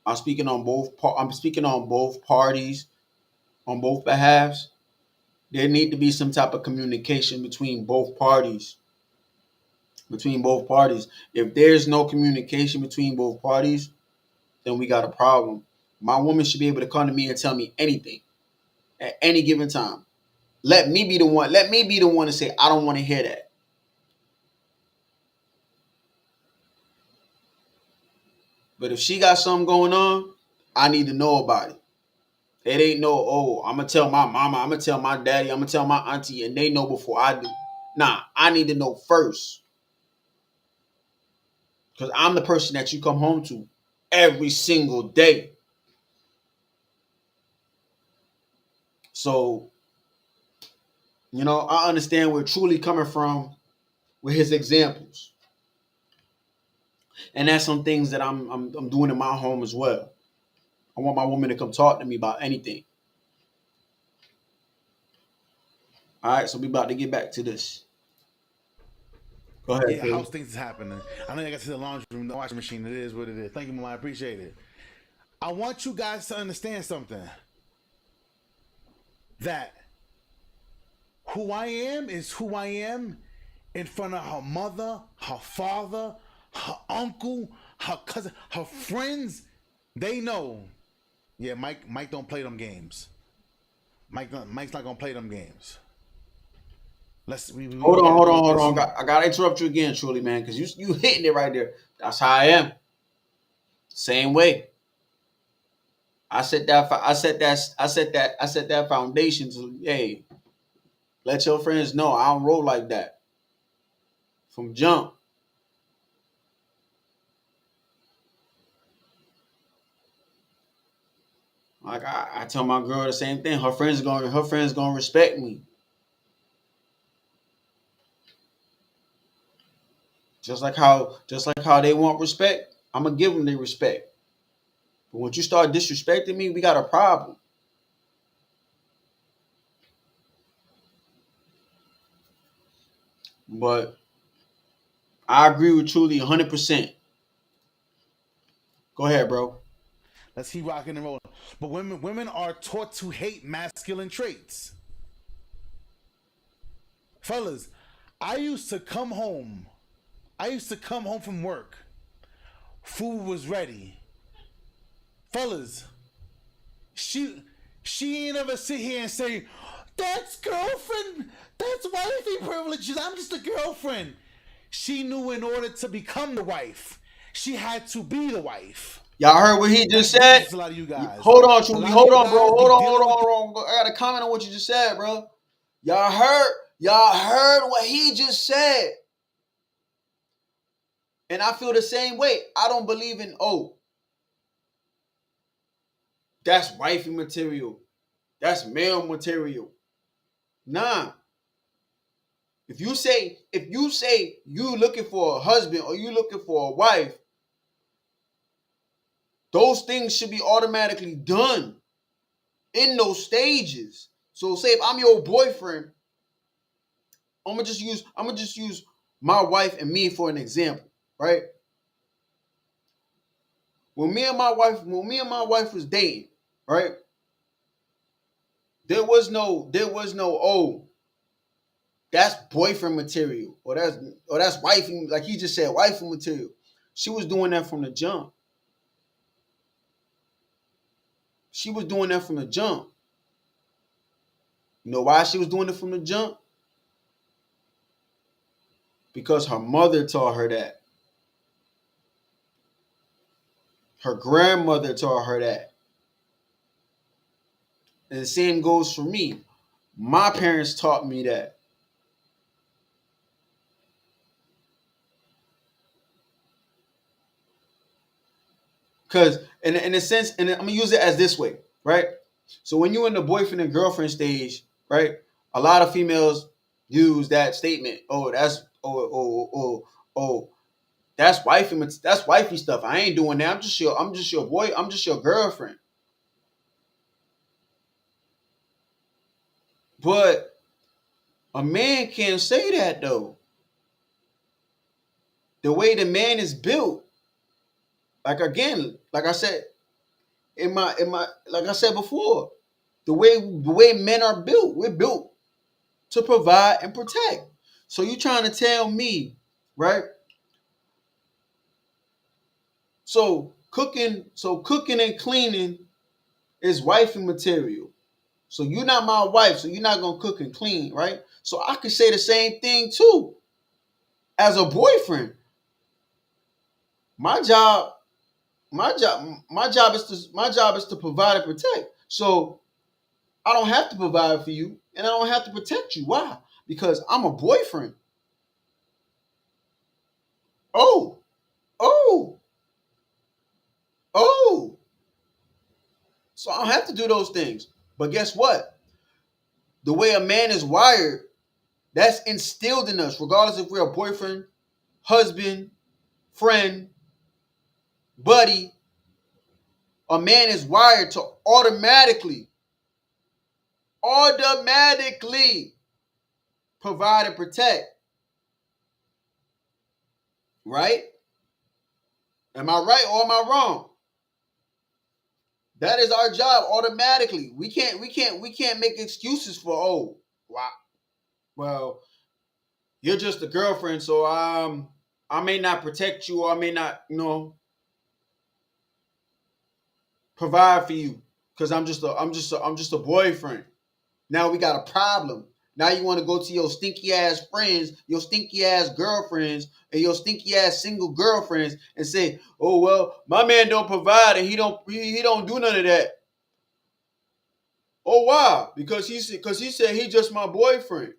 I'm speaking on both parties, on both behalves. There need to be some type of communication between both parties. If there's no communication between both parties, then we got a problem. My woman should be able to come to me and tell me anything at any given time. Let me be the one to say, I don't want to hear that. But if she got something going on, I need to know about it. It ain't no, oh, I'm going to tell my mama, I'm going to tell my daddy, I'm going to tell my auntie, and they know before I do. Nah, I need to know first. Because I'm the person that you come home to every single day. So, I understand where Truly coming from with his examples. And that's some things that I'm doing in my home as well. I want my woman to come talk to me about anything. All right, so we about to get back to this. Go ahead. Yeah, how's things is happening? I know I got to the laundry room, the washing machine. It is what it is. Thank you, Mama. I appreciate it. I want you guys to understand something. That who I am is who I am in front of her mother, her father, her uncle, her cousin, her friends. They know. Yeah, Mike don't play them games. Mike's not gonna play them games. Hold on. I gotta interrupt you again, Truly, man, because you hitting it right there. That's how I am. Same way. I set that foundation to, hey, let your friends know I don't roll like that from jump. Like I tell my girl the same thing. Her friends gonna respect me. Just like how they want respect, I'm gonna give them their respect. But once you start disrespecting me, we got a problem. But I agree with Truly 100%. Go ahead, bro. Let's keep rocking and rolling. But women are taught to hate masculine traits. Fellas, I used to come home. From work. Food was ready. Fellas, she ain't ever sit here and say, that's girlfriend, that's wifey privileges, I'm just a girlfriend. She knew in order to become the wife, she had to be the wife. Y'all heard what he just said? A lot of you guys. Hold on, Truby. Hold on, bro. Hold on. I got a comment on what you just said, bro. Y'all heard what he just said. And I feel the same way. I don't believe in, that's wifey material. That's male material. Nah. If you say you looking for a husband or you looking for a wife, those things should be automatically done in those stages. So say if I'm your boyfriend, I'm gonna just use my wife and me for an example, right? When me and my wife was dating, right? There was no that's boyfriend material or that's wifey, like he just said, wifey material. She was doing that from the jump. You know why she was doing it from the jump? Because her mother taught her that. Her grandmother taught her that. And the same goes for me. My parents taught me that. Because in a sense, and I'm going to use it as this way, right? So when you're in the boyfriend and girlfriend stage, right? A lot of females use that statement. That's wifey stuff. I ain't doing that. I'm just your boy. I'm just your girlfriend. But a man can't say that though. The way the man is built, like I said like I said before, the way men are built, we're built to provide and protect. So you trying to tell me, right? So cooking and cleaning is wifey material. So you're not my wife, so you're not gonna cook and clean, right? So I could say the same thing too. As a boyfriend, my job is to provide and protect. So I don't have to provide for you and I don't have to protect you. Why? Because I'm a boyfriend. Oh. So I don't have to do those things. But guess what? The way a man is wired, that's instilled in us, regardless if we're a boyfriend, husband, friend, buddy. A man is wired to automatically provide and protect. Right? Am I right or am I wrong? That is our job automatically. We can't make excuses for wow. Well, you're just a girlfriend, so I may not protect you or I may not, provide for you because I'm just a boyfriend. Now we got a problem. Now you want to go to your stinky ass friends, your stinky ass girlfriends, and your stinky ass single girlfriends and say, "Oh well, my man don't provide and he don't do none of that." Oh why? Because he said he just my boyfriend.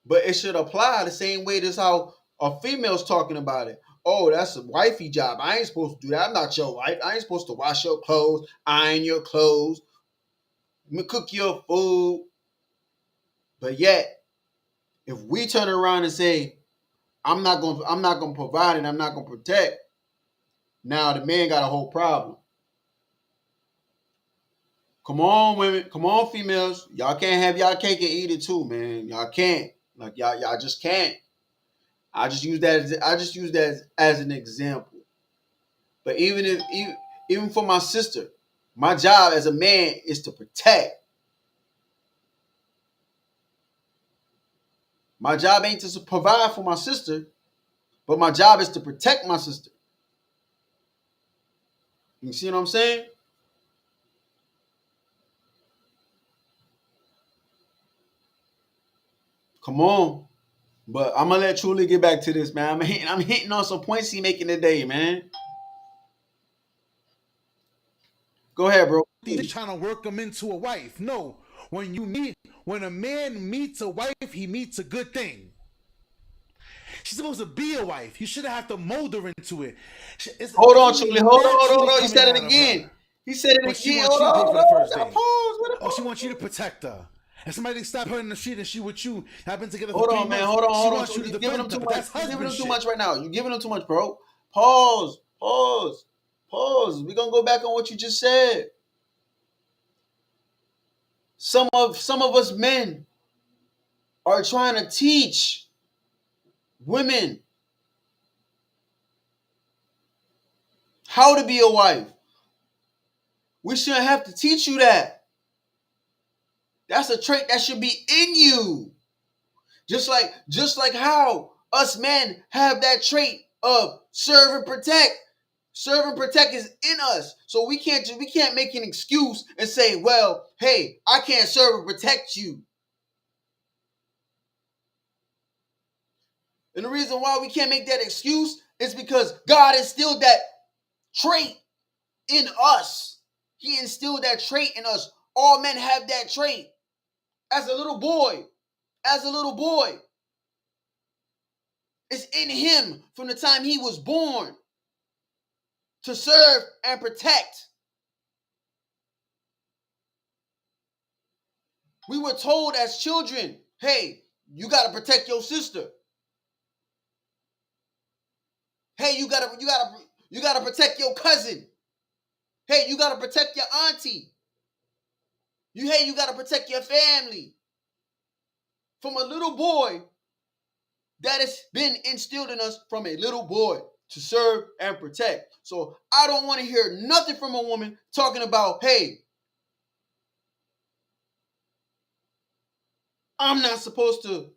But it should apply the same way that's how a female's talking about it. Oh, that's a wifey job. I ain't supposed to do that. I'm not your wife. I ain't supposed to wash your clothes, iron your clothes, cook your food. But yet, if we turn around and say, I'm not gonna provide and I'm not gonna protect, now the man got a whole problem. Come on, women. Come on, females. Y'all can't have y'all cake and eat it too, man. Y'all can't. Like y'all just can't. I just use that as an example. But even for my sister, my job as a man is to protect. My job ain't to provide for my sister, but my job is to protect my sister. You see what I'm saying? Come on. But I'm gonna let Truly get back to this, man. I'm hitting on some points he making today, man. Go ahead, bro. He's trying to work them into a wife. No, when a man meets a wife, he meets a good thing. She's supposed to be a wife. You shouldn't have to mold her into it. Hold on, Truly. Hold on. He said it again. He said it But she again. wants you to pay for the first date. Pause. Oh, she wants you to protect her. If somebody stop her in the street and she with you, have been together for Hold 3 on, months, man. Hold on. she wants you to defend her. That's You're giving husband him too shit. much right now. You're giving him too much, bro. Pause. We're gonna go back on what you just said. Some of us men are trying to teach women how to be a wife. We shouldn't have to teach you that. That's a trait that should be in you. Just like how us men have that trait of serve and protect. Serve and protect is in us. So we can't make an excuse and say, well, hey, I can't serve and protect you. And the reason why we can't make that excuse is because God instilled that trait in us. He instilled that trait in us. All men have that trait. As a little boy, it's in him from the time he was born to serve and protect. We were told as children, hey, you got to protect your sister. Hey, you got to protect your cousin. Hey, you got to protect your auntie. You got to protect your family. From a little boy, that has been instilled in us from a little boy to serve and protect. So I don't want to hear nothing from a woman talking about, hey, I'm not supposed to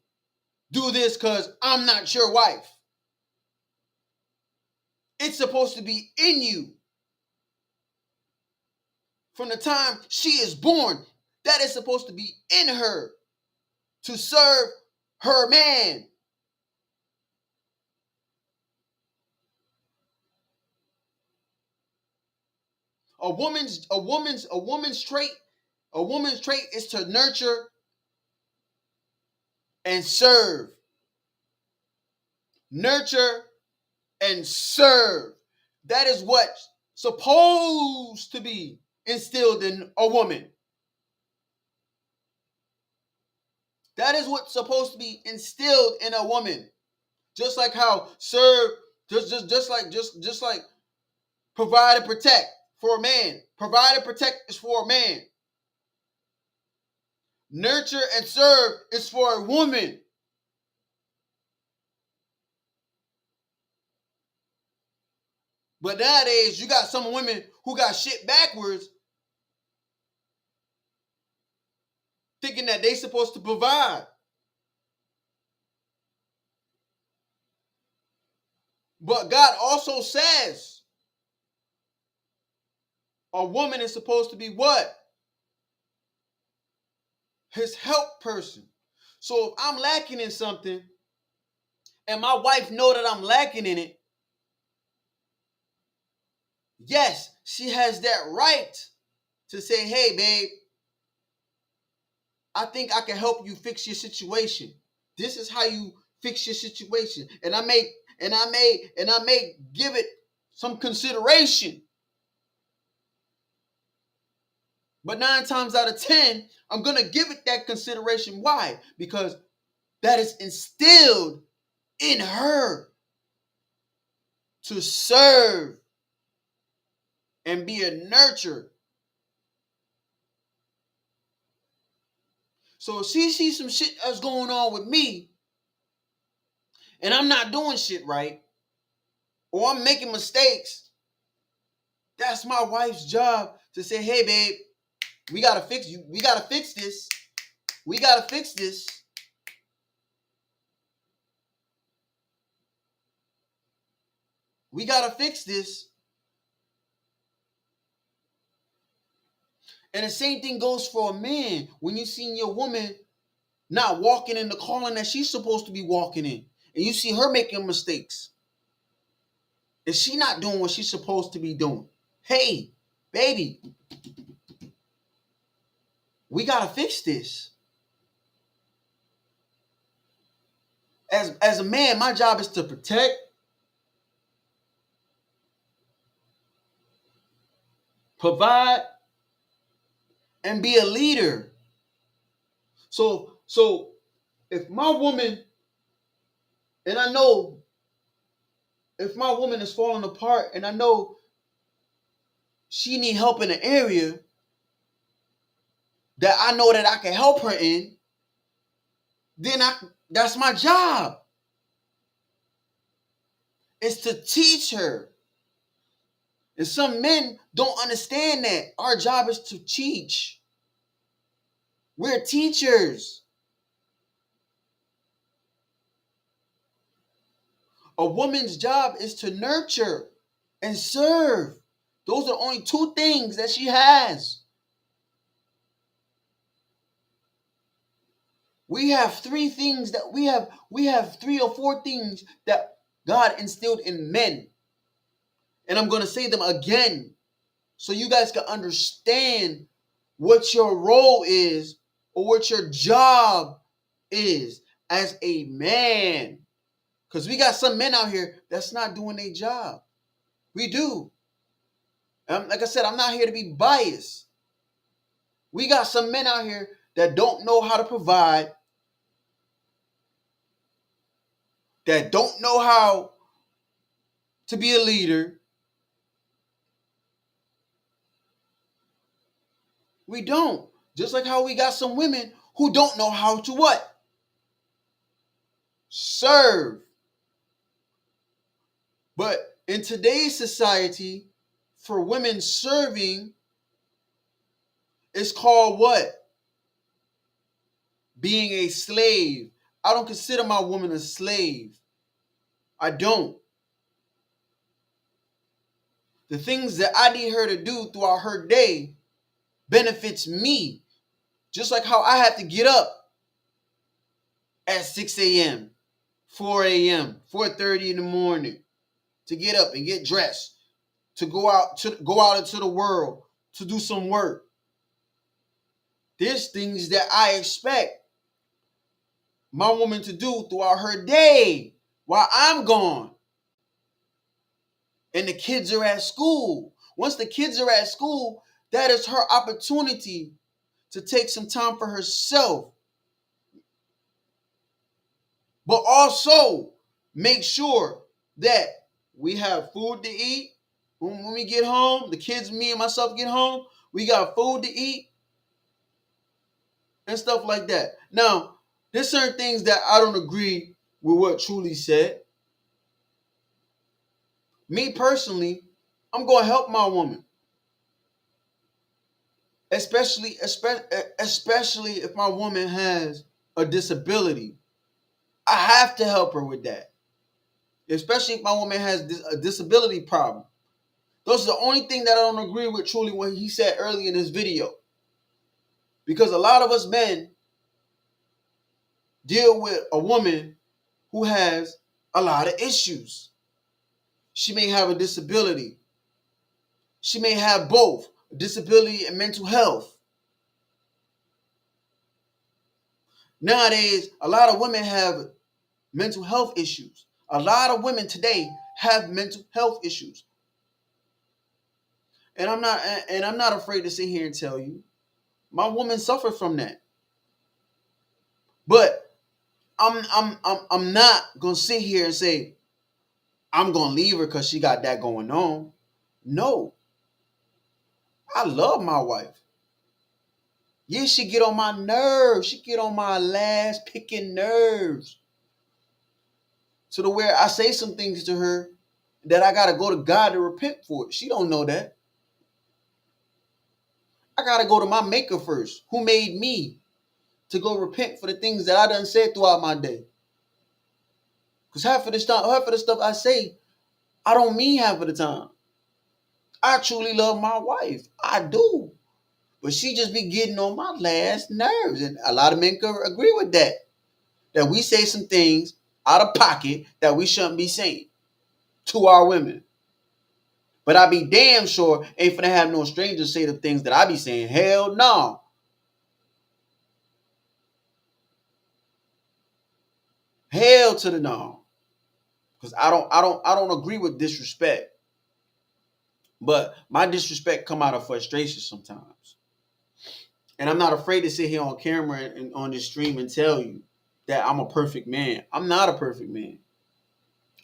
do this because I'm not your wife. It's supposed to be in you. From the time she is born, that is supposed to be in her to serve her man. A woman's trait is to nurture and serve. Nurture and serve. That is what's supposed to be instilled in a woman. That is what's supposed to be instilled in a woman. Just like how serve, just like provide and protect for a man. Provide and protect is for a man. Nurture and serve is for a woman. But nowadays, you got some women who got shit backwards, thinking that they supposed to provide. But God also says a woman is supposed to be what? His help person. So if I'm lacking in something and my wife know that I'm lacking in it, yes, she has that right to say, hey, babe, I think I can help you fix your situation. This is how you fix your situation. And I may give it some consideration. But 9 times out of 10, I'm going to give it that consideration. Why? Because that is instilled in her to serve and be a nurturer. So if she sees some shit that's going on with me and I'm not doing shit right, or I'm making mistakes, that's my wife's job to say, hey, babe, we got to fix you. We got to fix this. We got to fix this. We got to fix this. And the same thing goes for a man. When you see your woman not walking in the calling that she's supposed to be walking in, and you see her making mistakes, and she not doing what she's supposed to be doing. Hey, baby, we got to fix this. As a man, my job is to protect, provide, and be a leader. So if my woman, and I know if my woman is falling apart, and I know she need help in an area that I know that I can help her in, then that's my job. Is to teach her. And some men don't understand that. Our job is to teach. We're teachers. A woman's job is to nurture and serve. Those are only two things that she has. We have three things that we have 3 or 4 things that God instilled in men. And I'm going to say them again so you guys can understand what your role is or what your job is as a man. Because we got some men out here that's not doing their job. We do. Like I said, I'm not here to be biased. We got some men out here that don't know how to provide, that don't know how to be a leader. We don't. Just like how we got some women who don't know how to what? Serve. But in today's society, for women serving, it's called what? Being a slave. I don't consider my woman a slave. I don't. The things that I need her to do throughout her day benefits me. Just like how I have to get up at 6 a.m., 4 a.m., 4:30 in the morning to get up and get dressed, to go out into the world to do some work. There's things that I expect my woman to do throughout her day while I'm gone. And the kids are at school. Once the kids are at school, that is her opportunity to take some time for herself. But also make sure that we have food to eat. When we get home, the kids, me and myself get home, we got food to eat and stuff like that. Now, there's certain things that I don't agree with what Truly said. Me personally, I'm going to help my woman. Especially if my woman has a disability. I have to help her with that. Especially if my woman has a disability problem. Those are the only thing that I don't agree with Truly what he said earlier in this video. Because a lot of us men deal with a woman who has a lot of issues. She may have a disability. She may have both, disability and mental health. Nowadays, a lot of women have mental health issues. A lot of women today have mental health issues. And I'm not afraid to sit here and tell you, my woman suffered from that. But I'm not gonna sit here and say I'm gonna leave her because she got that going on. No. I love my wife. Yeah, she get on my nerves. She get on my last picking nerves. To the where I say some things to her that I gotta go to God to repent for it. She don't know that. I gotta go to my maker first, who made me, to go repent for the things that I done said throughout my day. Because half of the stuff I say, I don't mean half of the time. I truly love my wife. I do. But she just be getting on my last nerves. And a lot of men can agree with that. That we say some things out of pocket that we shouldn't be saying to our women. But I be damn sure ain't finna have no strangers say the things that I be saying. Hell no. Hell to the no. Because I don't agree with disrespect. But my disrespect come out of frustration sometimes. And I'm not afraid to sit here on camera and on this stream and tell you that I'm a perfect man. I'm not a perfect man.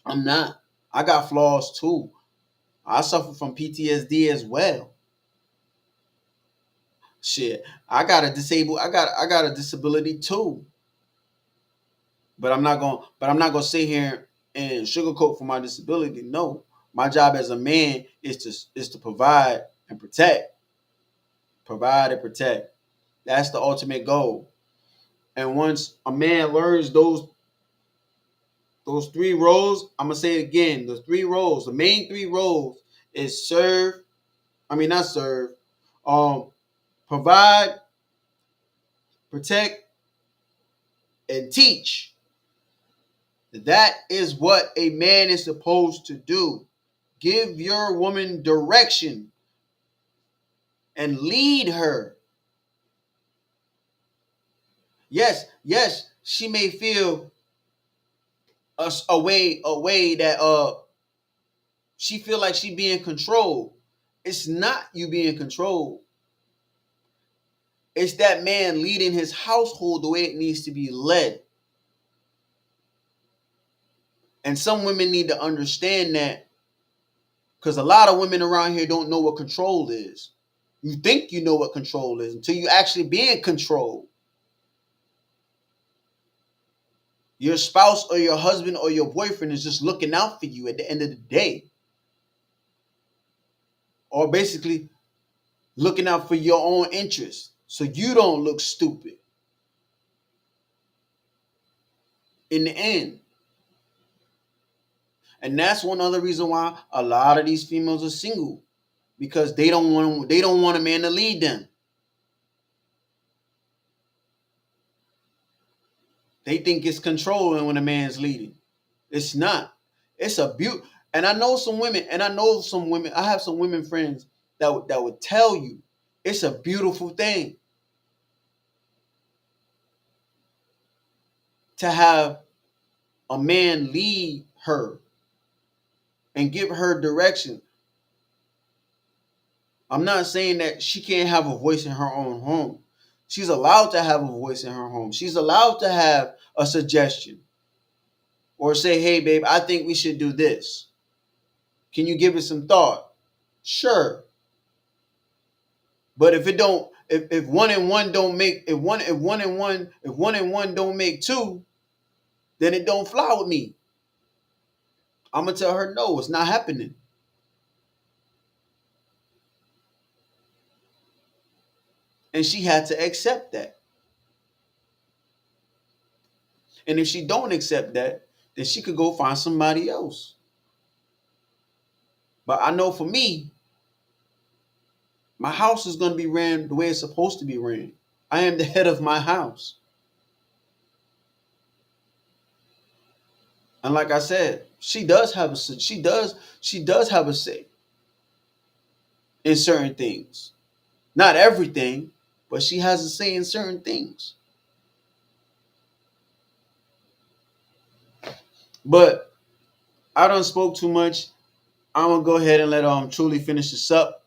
I'm not. I got flaws too. I suffer from PTSD as well. Shit, I got a disability too. But I'm not gonna sit here and sugarcoat for my disability. No. My job as a man is to provide and protect. Provide and protect. That's the ultimate goal. And once a man learns those three roles, I'm gonna say it again. The three roles, the main three roles is not serve, provide, protect, and teach. That is what a man is supposed to do. Give your woman direction and lead her. Yes, she may feel a way that she feel like she being controlled. It's not you being controlled. It's that man leading his household the way it needs to be led. And some women need to understand that, because a lot of women around here don't know what control is. You think you know what control is until you actually be in control. Your spouse or your husband or your boyfriend is just looking out for you at the end of the day. Or basically looking out for your own interests so you don't look stupid in the end. And that's one other reason why a lot of these females are single, because they don't want a man to lead them. They think it's controlling when a man's leading. It's not. It's a beauty. And I know some women. I have some women friends that would tell you it's a beautiful thing to have a man lead her and give her direction. I'm not saying that she can't have a voice in her own home. She's allowed to have a voice in her home. She's allowed to have a suggestion or say, hey, babe, I think we should do this. Can you give it some thought? Sure. But if one and one don't make two, then it don't fly with me. I'm gonna tell her no, it's not happening. And she had to accept that. And if she don't accept that, then she could go find somebody else. But I know for me, my house is going to be ran the way it's supposed to be ran. I am the head of my house. And like I said, she does have a say in certain things. Not everything, but she has a say in certain things. But I done spoke too much. I'm gonna go ahead and let Truly finish this up.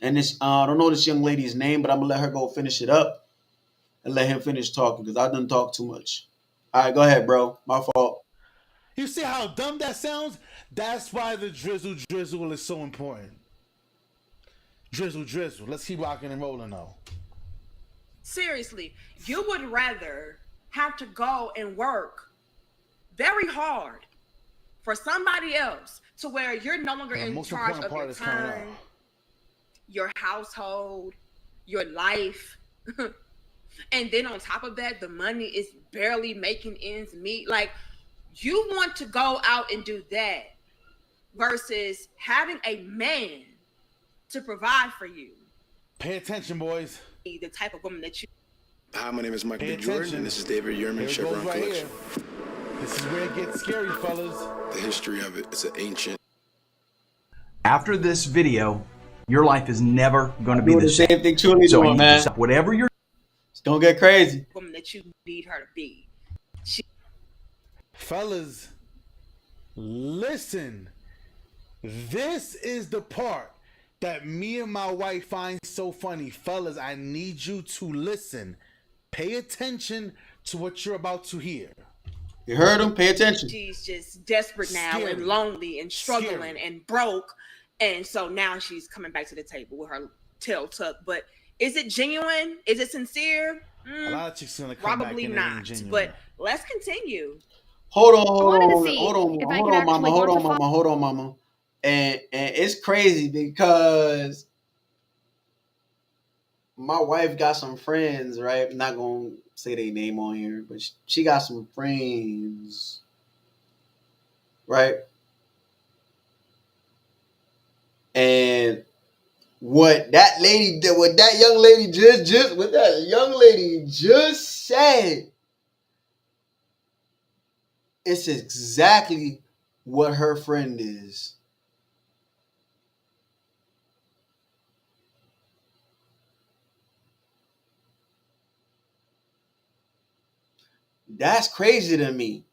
And this I don't know this young lady's name, but I'm gonna let her go finish it up and let him finish talking, because I done talk too much. All right, go ahead, bro. My fault. You see how dumb that sounds? That's why the drizzle is so important. Drizzle. Let's keep rocking and rolling though. Seriously, you would rather have to go and work very hard for somebody else to where you're no longer in charge of your time, your household, your life. And then on top of that, the money is barely making ends meet. Like, you want to go out and do that versus having a man to provide for you. Pay attention, boys. The type of woman that you. Hi, my name is Michael Pay B. Jordan, attention. and this is David Yerman, Here it Chevron goes right Collection. here. This is where it gets scary, fellas. The history of it, it's an ancient. After this video, your life is never going to be Doing the the same thing Truly So I doing, need you to man. stop whatever you're It's gonna get crazy. Woman that you need her to be. Fellas, listen. This is the part that me and my wife find so funny. Fellas, I need you to listen. Pay attention to what you're about to hear. You heard him? Pay attention. She's just desperate now Scary. and lonely and struggling Scary. and broke. And so now she's coming back to the table with her tail tucked. But is it genuine? Is it sincere? A lot of chicks gonna come Probably back and not. ain't genuine. But let's continue. Hold on, wanted to see if I could actually quantify- hold on, mama. And it's crazy because my wife got some friends, right? I'm not gonna say their name on here, but she got some friends, right? And what that young lady just said, it's exactly what her friend is. That's crazy to me.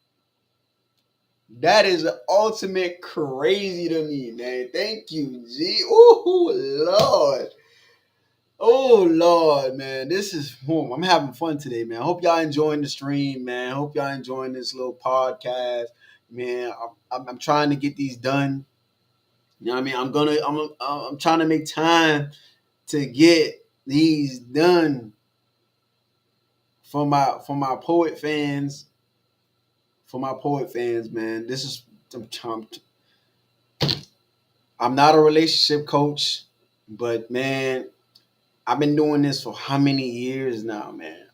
That is ultimate crazy to me, man. Thank you, G. Oh, Lord. Oh, Lord, man. This is, I'm having fun today, man. I hope y'all enjoying the stream, man. I hope y'all enjoying this little podcast. Man, I'm trying to get these done. You know what I mean? I'm trying to make time to get these done for my poet fans. For my poet fans, man. This is I'm not a relationship coach, but man, I've been doing this for how many years now, man?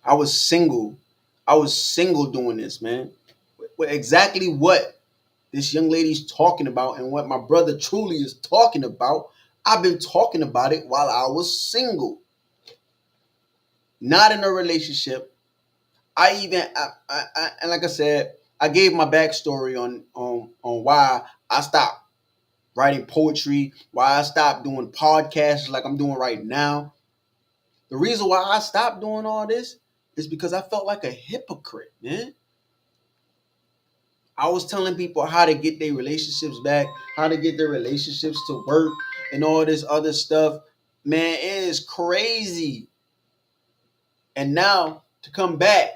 I was single doing this, man. Exactly what this young lady's talking about and what my brother Truly is talking about, I've been talking about it while I was single. Not in a relationship. And like I said, I gave my backstory on why I stopped writing poetry, why I stopped doing podcasts like I'm doing right now. The reason why I stopped doing all this is because I felt like a hypocrite, man. I was telling people how to get their relationships back, how to get their relationships to work, and all this other stuff. Man, it is crazy. And now to come back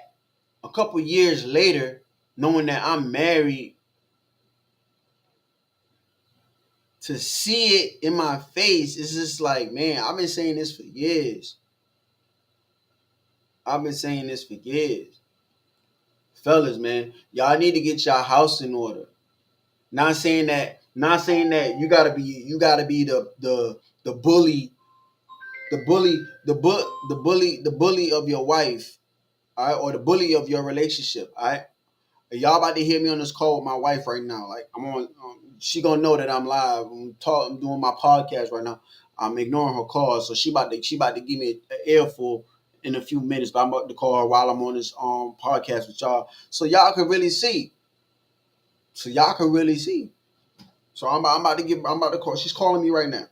a couple years later, knowing that I'm married, to see it in my face, it's just like, man, I've been saying this for years. Fellas, man, y'all need to get y'all house in order. Not saying that you gotta be the bully of your wife, all right, or the bully of your relationship, all right. Y'all about to hear me on this call with my wife right now. Like I'm on, she gonna know that I'm live. I'm doing my podcast right now. I'm ignoring her calls, so she about to give me an earful in a few minutes. But I'm about to call her while I'm on this podcast with y'all, so y'all can really see. So I'm about to call. She's calling me right now.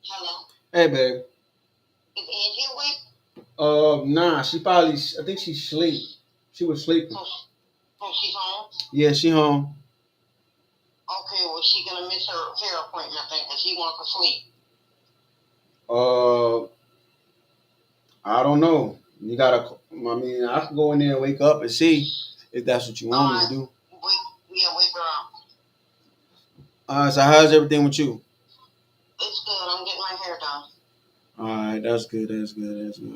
Hello. Hey, babe. Is Angie awake? Nah. I think she's asleep. She was sleeping. So she's home? Yeah, she home. Okay, well, she's going to miss her hair appointment, I think, because she wants to sleep. I don't know. I can go in there and wake up and see if that's what you want me to do. Wake her up. So how's everything with you? It's good. I'm getting my hair done. All right, that's good.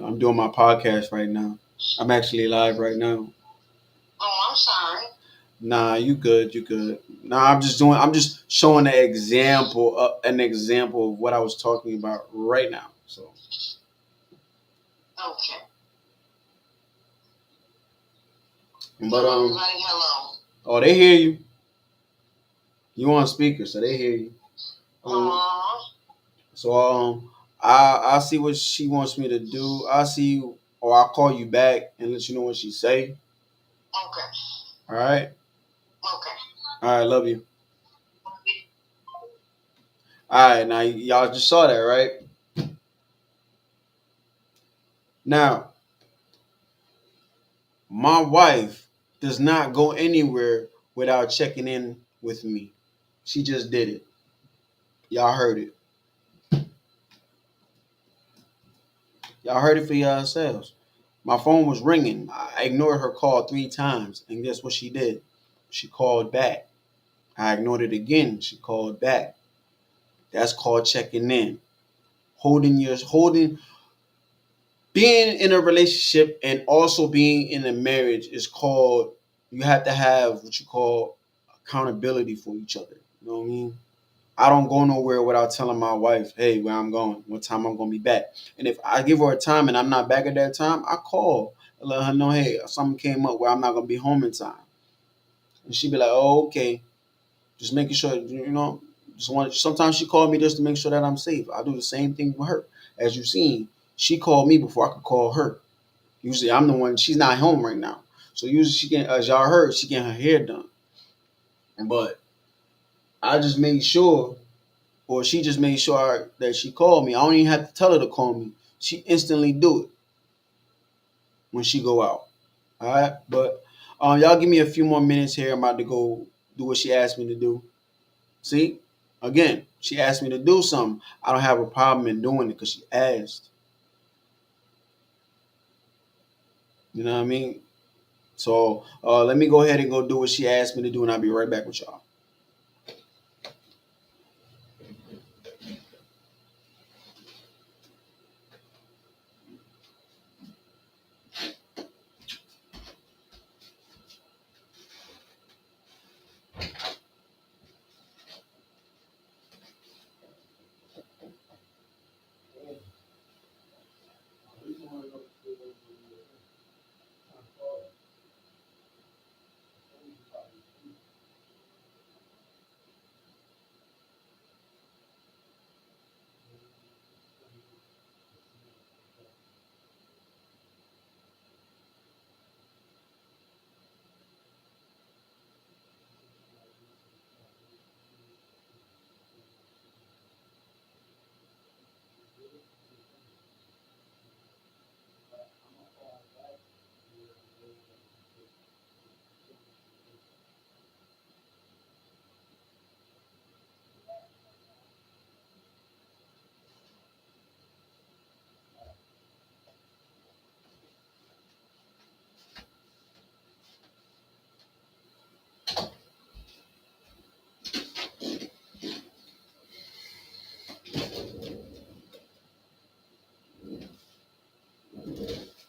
I'm doing my podcast right now. I'm actually live right now. Oh, I'm sorry. Nah, you good. You good. Nah, I'm just showing an example of what I was talking about right now. So. Okay. But hello. oh, they hear you. You on speaker, so they hear you. So I see what she wants me to do. I'll see you, or I'll call you back and let you know what she say. Okay. All right. Okay. All right. Love you. All right. Now y'all just saw that, right? Now my wife does not go anywhere without checking in with me. She just did it. Y'all heard it. Y'all heard it for yourselves. My phone was ringing. I ignored her call 3 times, and guess what she did? She called back. I ignored it again. She called back. That's called checking in. Being in a relationship and also being in a marriage is called, you have to have what you call accountability for each other. You know what I mean? I don't go nowhere without telling my wife, hey, where I'm going, what time I'm going to be back. And if I give her a time and I'm not back at that time, I call and let her know, hey, something came up where I'm not going to be home in time. And she'd be like, oh, okay. Just making sure, sometimes she called me just to make sure that I'm safe. I do the same thing with her. As you've seen, she called me before I could call her. Usually I'm the one, she's not home right now. So usually she can, as y'all heard, she getting her hair done. But I just made sure, or she just made sure that she called me. I don't even have to tell her to call me. She instantly do it when she go out. All right, but y'all give me a few more minutes here. I'm about to go do what she asked me to do. See, again, she asked me to do something. I don't have a problem in doing it because she asked. You know what I mean? So let me go ahead and go do what she asked me to do, and I'll be right back with y'all.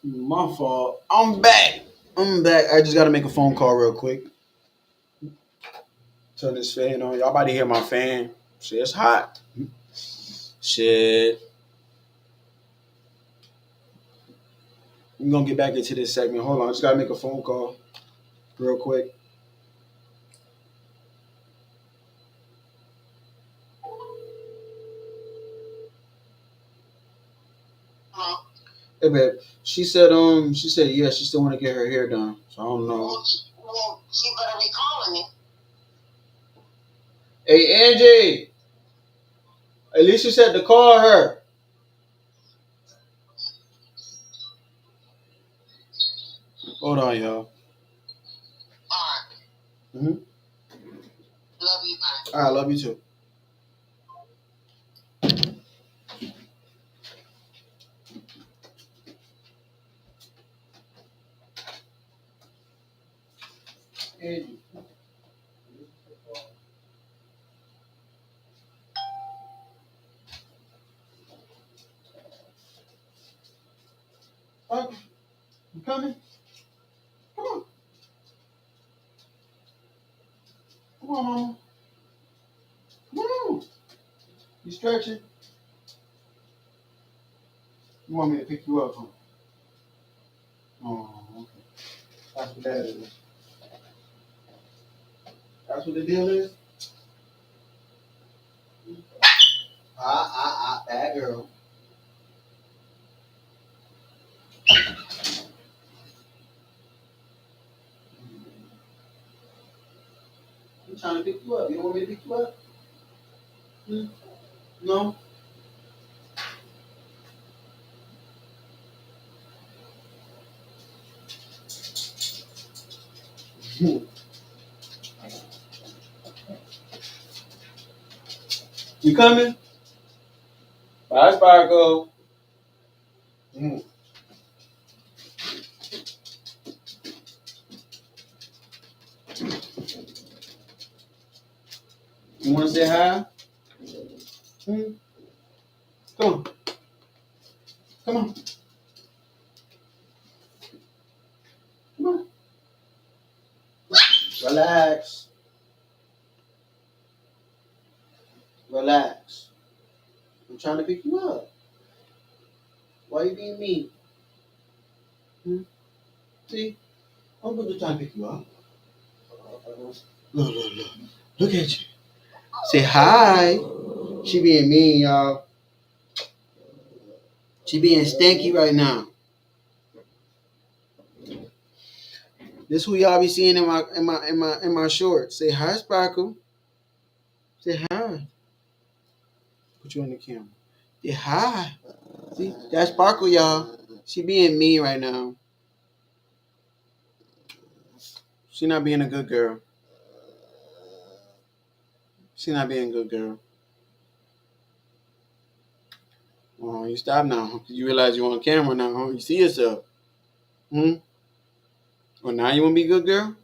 My fault. I'm back. I just got to make a phone call real quick. Turn this fan on. Y'all about to hear my fan. Shit, it's hot. Shit. I'm going to get back into this segment. Hold on. I just got to make a phone call real quick. Hey, babe. She said, yeah, she still want to get her hair done. So I don't know. Well, she better be calling me. Hey, Angie. At least she said to call her. Hold on, y'all. All right. Mm-hmm. Love you, bye. All right, love you too. Angie. You coming? Come on. Come on, mama. Come on. You stretching? You want me to pick you up, huh? Oh, okay. That's what that is. That's what the deal is? Bad girl. I'm trying to pick you up. You don't want me to pick you up? No? You coming? Bye, Sparkle. You want to say hi? Come on. Come on. Come on. Relax. Relax. I'm trying to pick you up. Why you being mean? See? I'm just trying to pick you up. Look. Look at you. Say hi. She being mean, y'all. She being stanky right now. This who y'all be seeing in my shorts. Say hi, Sparkle. Say hi. Put you on the camera. Say hi. See, that's Sparkle, y'all. She being mean right now. She not being a good girl. She not being a good girl. Oh, you stop now. You realize you're on camera now, huh? You see yourself. Well, now you want to be a good girl?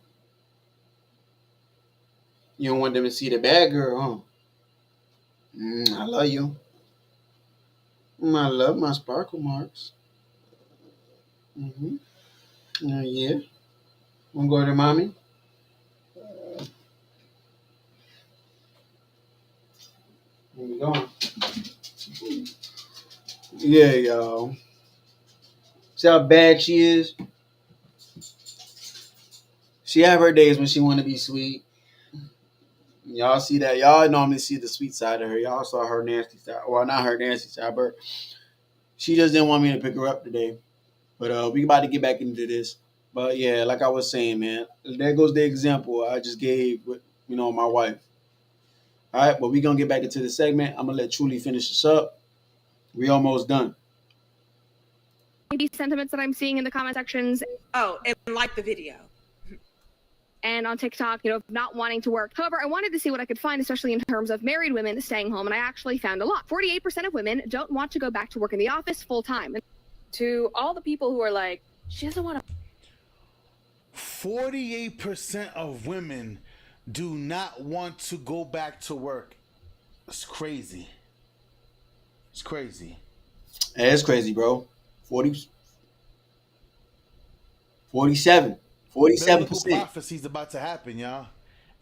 You don't want them to see the bad girl, huh? I love you. I love my sparkle marks. Yeah. Want to go to mommy? Where we going? Yeah, y'all. See how bad she is? She have her days when she want to be sweet. Y'all see that? Y'all normally see the sweet side of her. Y'all saw her nasty side. Well, not her nasty side, but she just didn't want me to pick her up today. But we about to get back into this. But yeah, like I was saying, man, there goes the example I just gave with, my wife. All right, but we going to get back into the segment. I'm going to let Truly finish this up. We almost done. Maybe sentiments that I'm seeing in the comment sections. Oh, and like the video. And on TikTok, not wanting to work. However, I wanted to see what I could find, especially in terms of married women staying home, and I actually found a lot. 48% of women don't want to go back to work in the office full time. To all the people who are like, she doesn't want to. 48% of women do not want to go back to work. It's crazy. It's crazy. Hey, it's crazy, bro. 47. 47%. Prophecy's about to happen, y'all.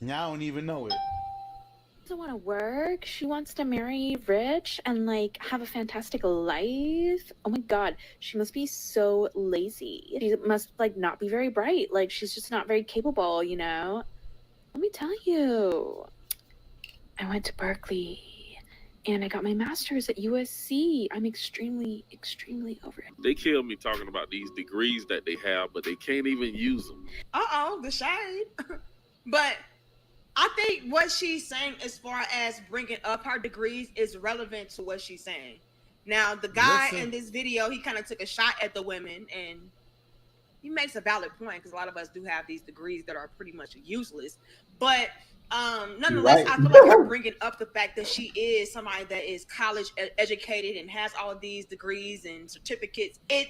And y'all don't even know it. She doesn't want to work. She wants to marry rich and have a fantastic life. Oh my god, she must be so lazy. She must not be very bright. She's just not very capable, Let me tell you, I went to Berkeley and I got my master's at USC. I'm extremely over it. They kill me talking about these degrees that they have, but they can't even use them. The shade. But I think what she's saying as far as bringing up her degrees is relevant to what she's saying. Now, the guy in this video, he kind of took a shot at the women, and he makes a valid point because a lot of us do have these degrees that are pretty much useless. But nonetheless, I feel like her bringing up the fact that she is somebody that is college educated and has all of these degrees and certificates, it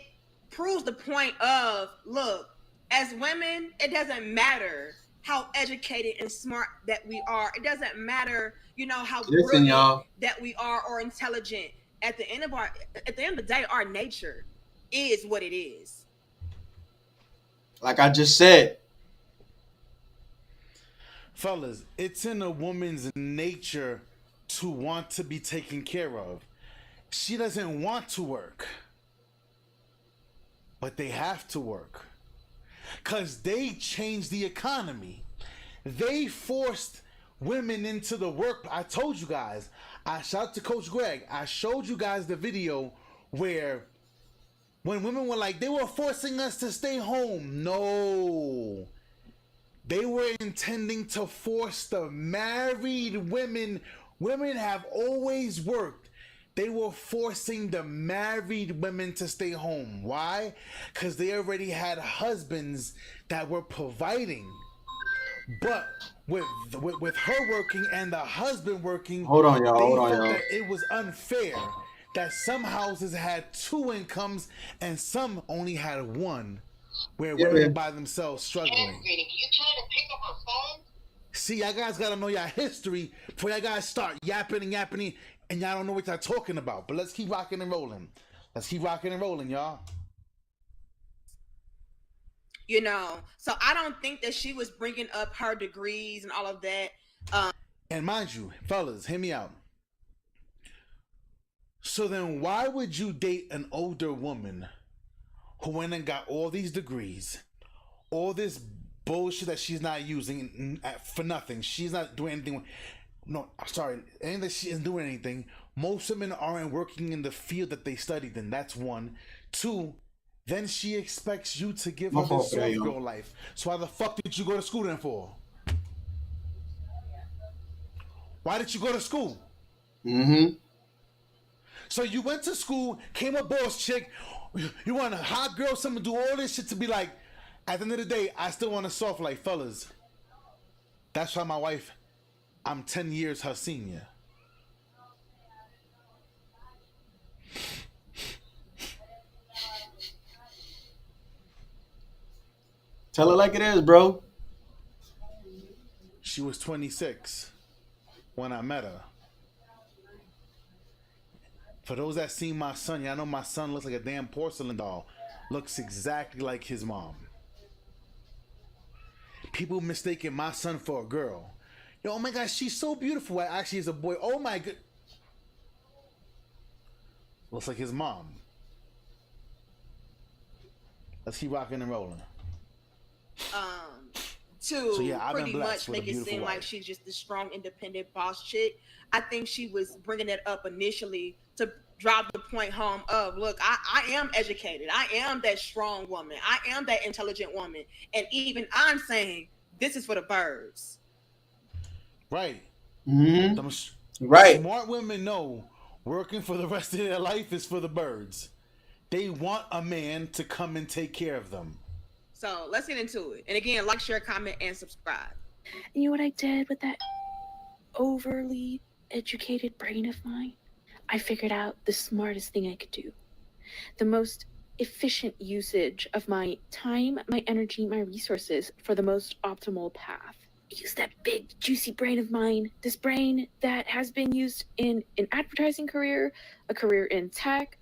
proves the point of, look, as women, it doesn't matter how educated and smart that we are. It doesn't matter, how brilliant that we are or intelligent. At the end of the day, our nature is what it is. Like I just said. Fellas, it's in a woman's nature to want to be taken care of. She doesn't want to work, but they have to work. Because they changed the economy. They forced women into the work. I told you guys, I shout out to Coach Greg. I showed you guys the video where when women were like, they were forcing us to stay home. No. They were intending to force the married women. Women have always worked. They were forcing the married women to stay home. Why? Because they already had husbands that were providing. But with her working and the husband working, Hold on, y'all. they Hold on, felt y'all. that it was unfair that some houses had 2 incomes and some only had 1, where women were by themselves struggling. You trying to pick up her phone? See, y'all guys gotta know y'all history before y'all guys start yapping and y'all don't know what y'all talking about. But let's keep rocking and rolling. Let's keep rocking and rolling, y'all. You know, so I don't think that she was bringing up her degrees and all of that. And mind you, fellas, hear me out. So then why would you date an older woman who went and got all these degrees, all this bullshit that she's not using for nothing? She's not doing anything. No, sorry, ain't that she isn't doing anything. Most women aren't working in the field that they studied in. That's 1. 2, then she expects you to give her the soft girl life. So why the fuck did you go to school then for? Why did you go to school? Mm-hmm. So you went to school, came a boss chick, you want a hot girl, someone do all this shit to be like, at the end of the day, I still want a soft life, fellas. That's why my wife, I'm 10 years her senior. Tell her like it is, bro. She was 26 when I met her. For those that seen my son, y'all know my son looks like a damn porcelain doll. Looks exactly like his mom. People mistaking my son for a girl. Yo, oh my gosh, she's so beautiful. Actually, is a boy. Oh my god. Looks like his mom. Let's keep rocking and rolling. To yeah, pretty much make it seem like she's just this strong, independent boss chick. I think she was bringing it up initially to drive the point home of, look, I am educated. I am that strong woman. I am that intelligent woman. And even I'm saying this is for the birds. Right. Mm-hmm. Right. Smart women know working for the rest of their life is for the birds. They want a man to come and take care of them. So let's get into it. And again, like, share, comment, and subscribe. And you know what I did with that overly educated brain of mine? I figured out the smartest thing I could do. The most efficient usage of my time, my energy, my resources for the most optimal path. Use that big, juicy brain of mine. This brain that has been used in an advertising career, a career in tech,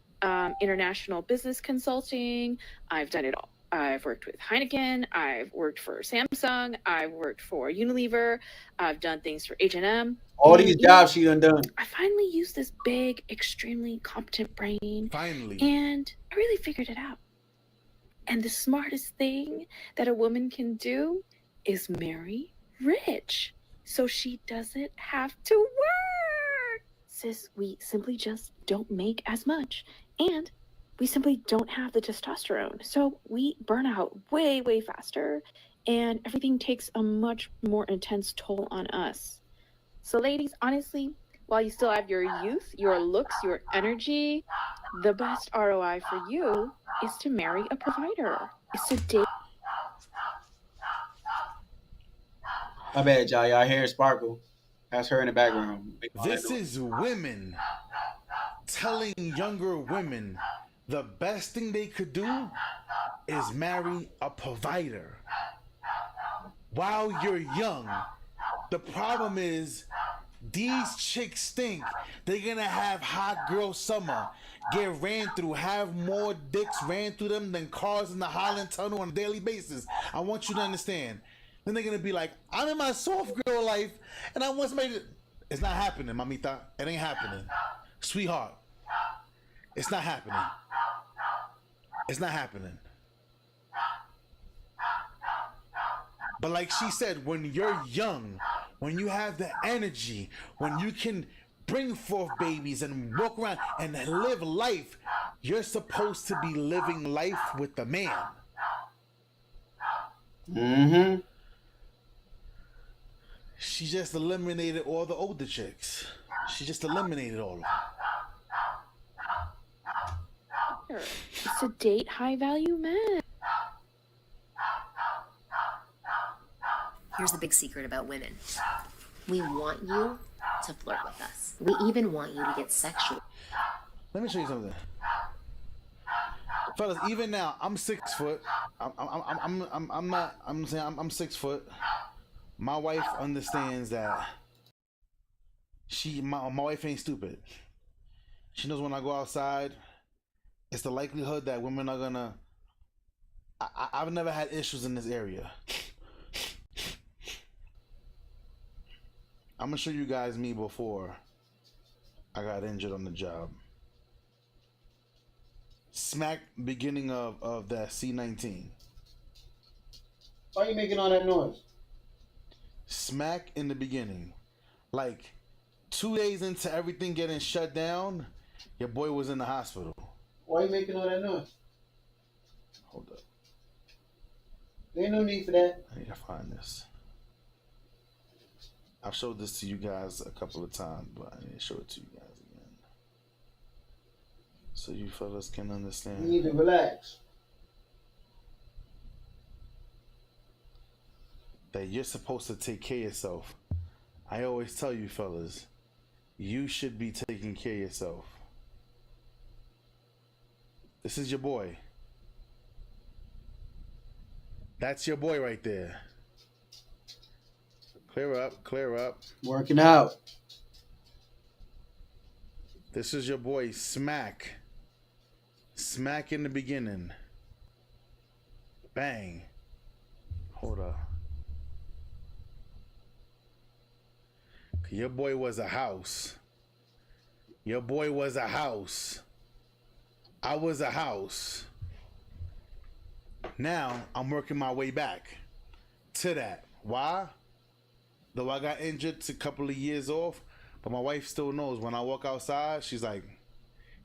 international business consulting. I've done it all. I've worked with Heineken, I've worked for Samsung, I've worked for Unilever, I've done things for H&M. All these jobs she done. I finally used this big, extremely competent brain. Finally. And I really figured it out. And the smartest thing that a woman can do is marry rich. So she doesn't have to work. Sis, we simply just don't make as much. And we simply don't have the testosterone. So we burn out way, way faster. And everything takes a much more intense toll on us. So ladies, honestly, while you still have your youth, your looks, your energy, the best ROI for you is to marry a provider. It's to date. My bad, y'all. Y'all hear Sparkle. That's her in the background. This is women telling younger women the best thing they could do is marry a provider while you're young. The problem is these chicks think they're gonna have hot girl summer, get ran through, have more dicks ran through them than cars in the Highland Tunnel on a daily basis. I want you to understand, Then they're gonna be like, I'm in my soft girl life, and I want somebody to... It's not happening, mamita. It ain't happening. Sweetheart. It's not happening. It's not happening. But like she said, when you're young, when you have the energy, when you can bring forth babies and walk around and live life, you're supposed to be living life with the man. Mm-hmm. She just eliminated all the older chicks. She just eliminated all of them. It's to date high value men. Here's the big secret about women. We want you to flirt with us. We even want you to get sexual. Let me show you something. Fellas, even now, I'm 6 foot. I'm 6 foot. My wife understands that my wife ain't stupid. She knows when I go outside, it's the likelihood that women are gonna... I've never had issues in this area. I'm gonna show you guys me before I got injured on the job. Smack beginning of that C-19. Why are you making all that noise? Smack in the beginning. Like 2 days into everything getting shut down, your boy was in the hospital. Why are you making all that noise? Hold up. There ain't no need for that. I need to find this. I've showed this to you guys a couple of times, but I need to show it to you guys again. So you fellas can understand. You need to relax. That you're supposed to take care of yourself. I always tell you fellas, you should be taking care of yourself. This is your boy. That's your boy right there. Clear up, clear up. Working out. This is your boy Smack. Smack in the beginning. Bang. Hold up. Your boy was a house. Your boy was a house. I was a house. Now I'm working my way back to that. Why? Though I got injured a couple of years off, but my wife still knows when I walk outside, she's like,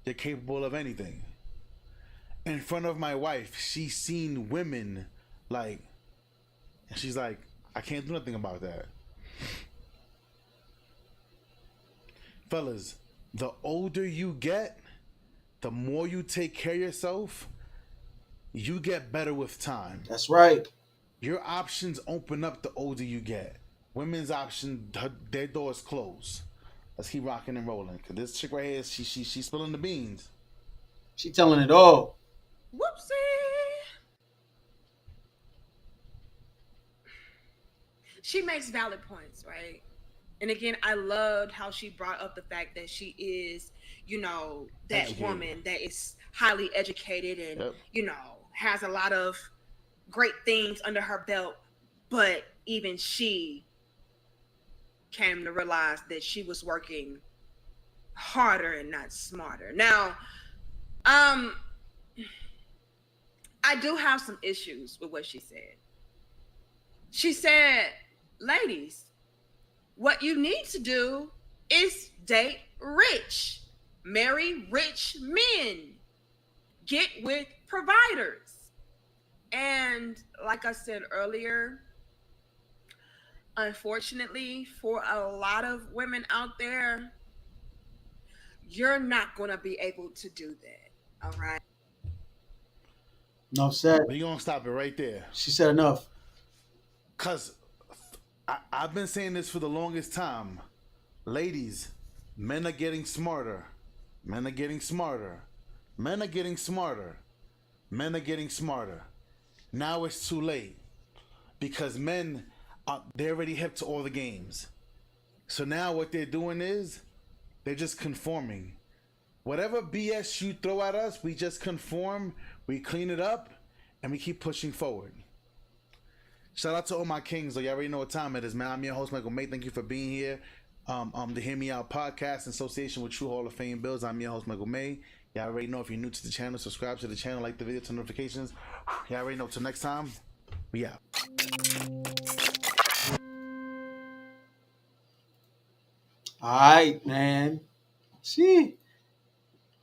you're capable of anything. In front of my wife, she's seen women like, and she's like, I can't do nothing about that. Fellas, the older you get, the more you take care of yourself, you get better with time. That's right. Your options open up the older you get. Women's option, their doors close. Let's keep rocking and rolling. Cause this chick right here, she's spilling the beans. She telling it all. Whoopsie. She makes valid points, right? And again, I loved how she brought up the fact that she is, you know, that educated woman that is highly educated and, Yep. you know, has a lot of great things under her belt. But even she came to realize that she was working harder and not smarter. Now, I do have some issues with what she said. She said, ladies, what you need to do is date rich, marry rich men, get with providers. And like I said earlier, unfortunately, for a lot of women out there, you're not going to be able to do that. All right. Enough said. We're going to stop it right there. She said enough. Because I've been saying this for the longest time. Ladies, men are getting smarter. Men are getting smarter. Men are getting smarter. Men are getting smarter. Now it's too late. Because men, they're already hip to all the games. So now what they're doing is, they're just conforming. Whatever BS you throw at us, we just conform, we clean it up, and we keep pushing forward. Shout out to all my kings, though. You already know what time it is, man. I'm your host, Michael May. Thank you for being here. The Hear Me Out podcast in association with True Hall of Fame Builds. I'm your host, Michael May. Y'all already know, if you're new to the channel, subscribe to the channel, like the video, turn notifications. Y'all already know. Till next time, we out. All right, man. See.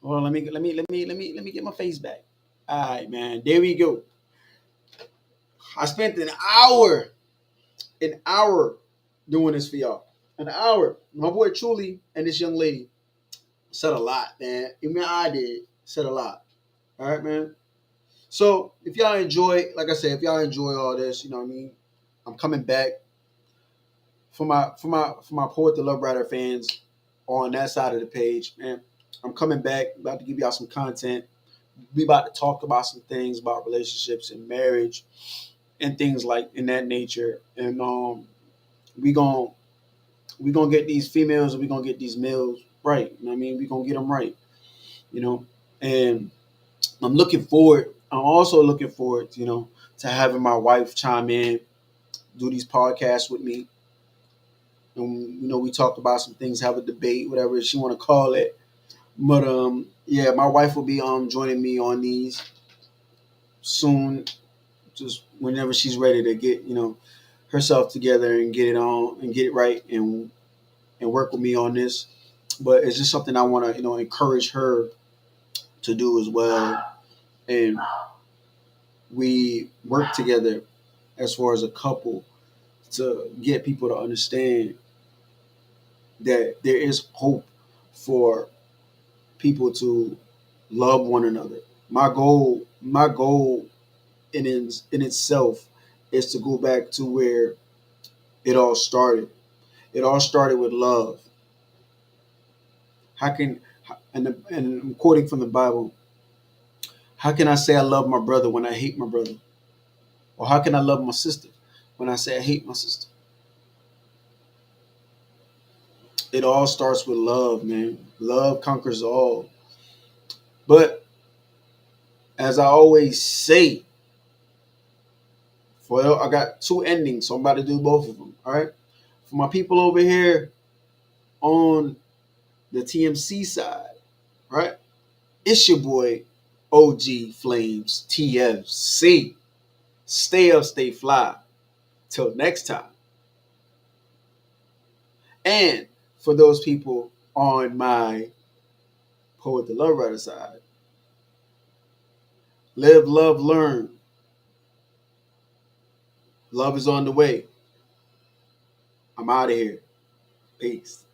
Well, let me get my face back. All right, man. There we go. I spent an hour doing this for y'all. An hour. My boy Truly and this young lady said a lot, man. Even I did said a lot. All right, man. So if y'all enjoy, like I said, if y'all enjoy all this, you know what I mean. I'm coming back for my Poet the Love Writer fans on that side of the page, man. I'm coming back, about to give y'all some content. We about to talk about some things about relationships and marriage and things like in that nature. And we gonna get these females and we gonna get these males right. You know what I mean? We gonna get them right. You know, and I'm also looking forward, you know, to having my wife chime in, do these podcasts with me. And, you know, we talk about some things, have a debate, whatever she want to call it. But, yeah, my wife will be joining me on these soon, just whenever she's ready to get, you know, herself together and get it on and get it right and work with me on this. But it's just something I want to, you know, encourage her to do as well. And we work together as far as a couple to get people to understand that there is hope for people to love one another. My goal in itself is to go back to where it all started. It all started with love. And I'm quoting from the Bible, how can I say I love my brother when I hate my brother? Or how can I love my sister when I say I hate my sister? It all starts with love, man. Love conquers all. But as I always say, I got two endings, so I'm about to do both of them. All right. For my people over here on the TMC side, right? It's your boy OG Flames TFC. Stay up, stay fly. Till next time. And for those people on my Poet the Love Writer side, live, love, learn. Love is on the way. I'm out of here. Peace.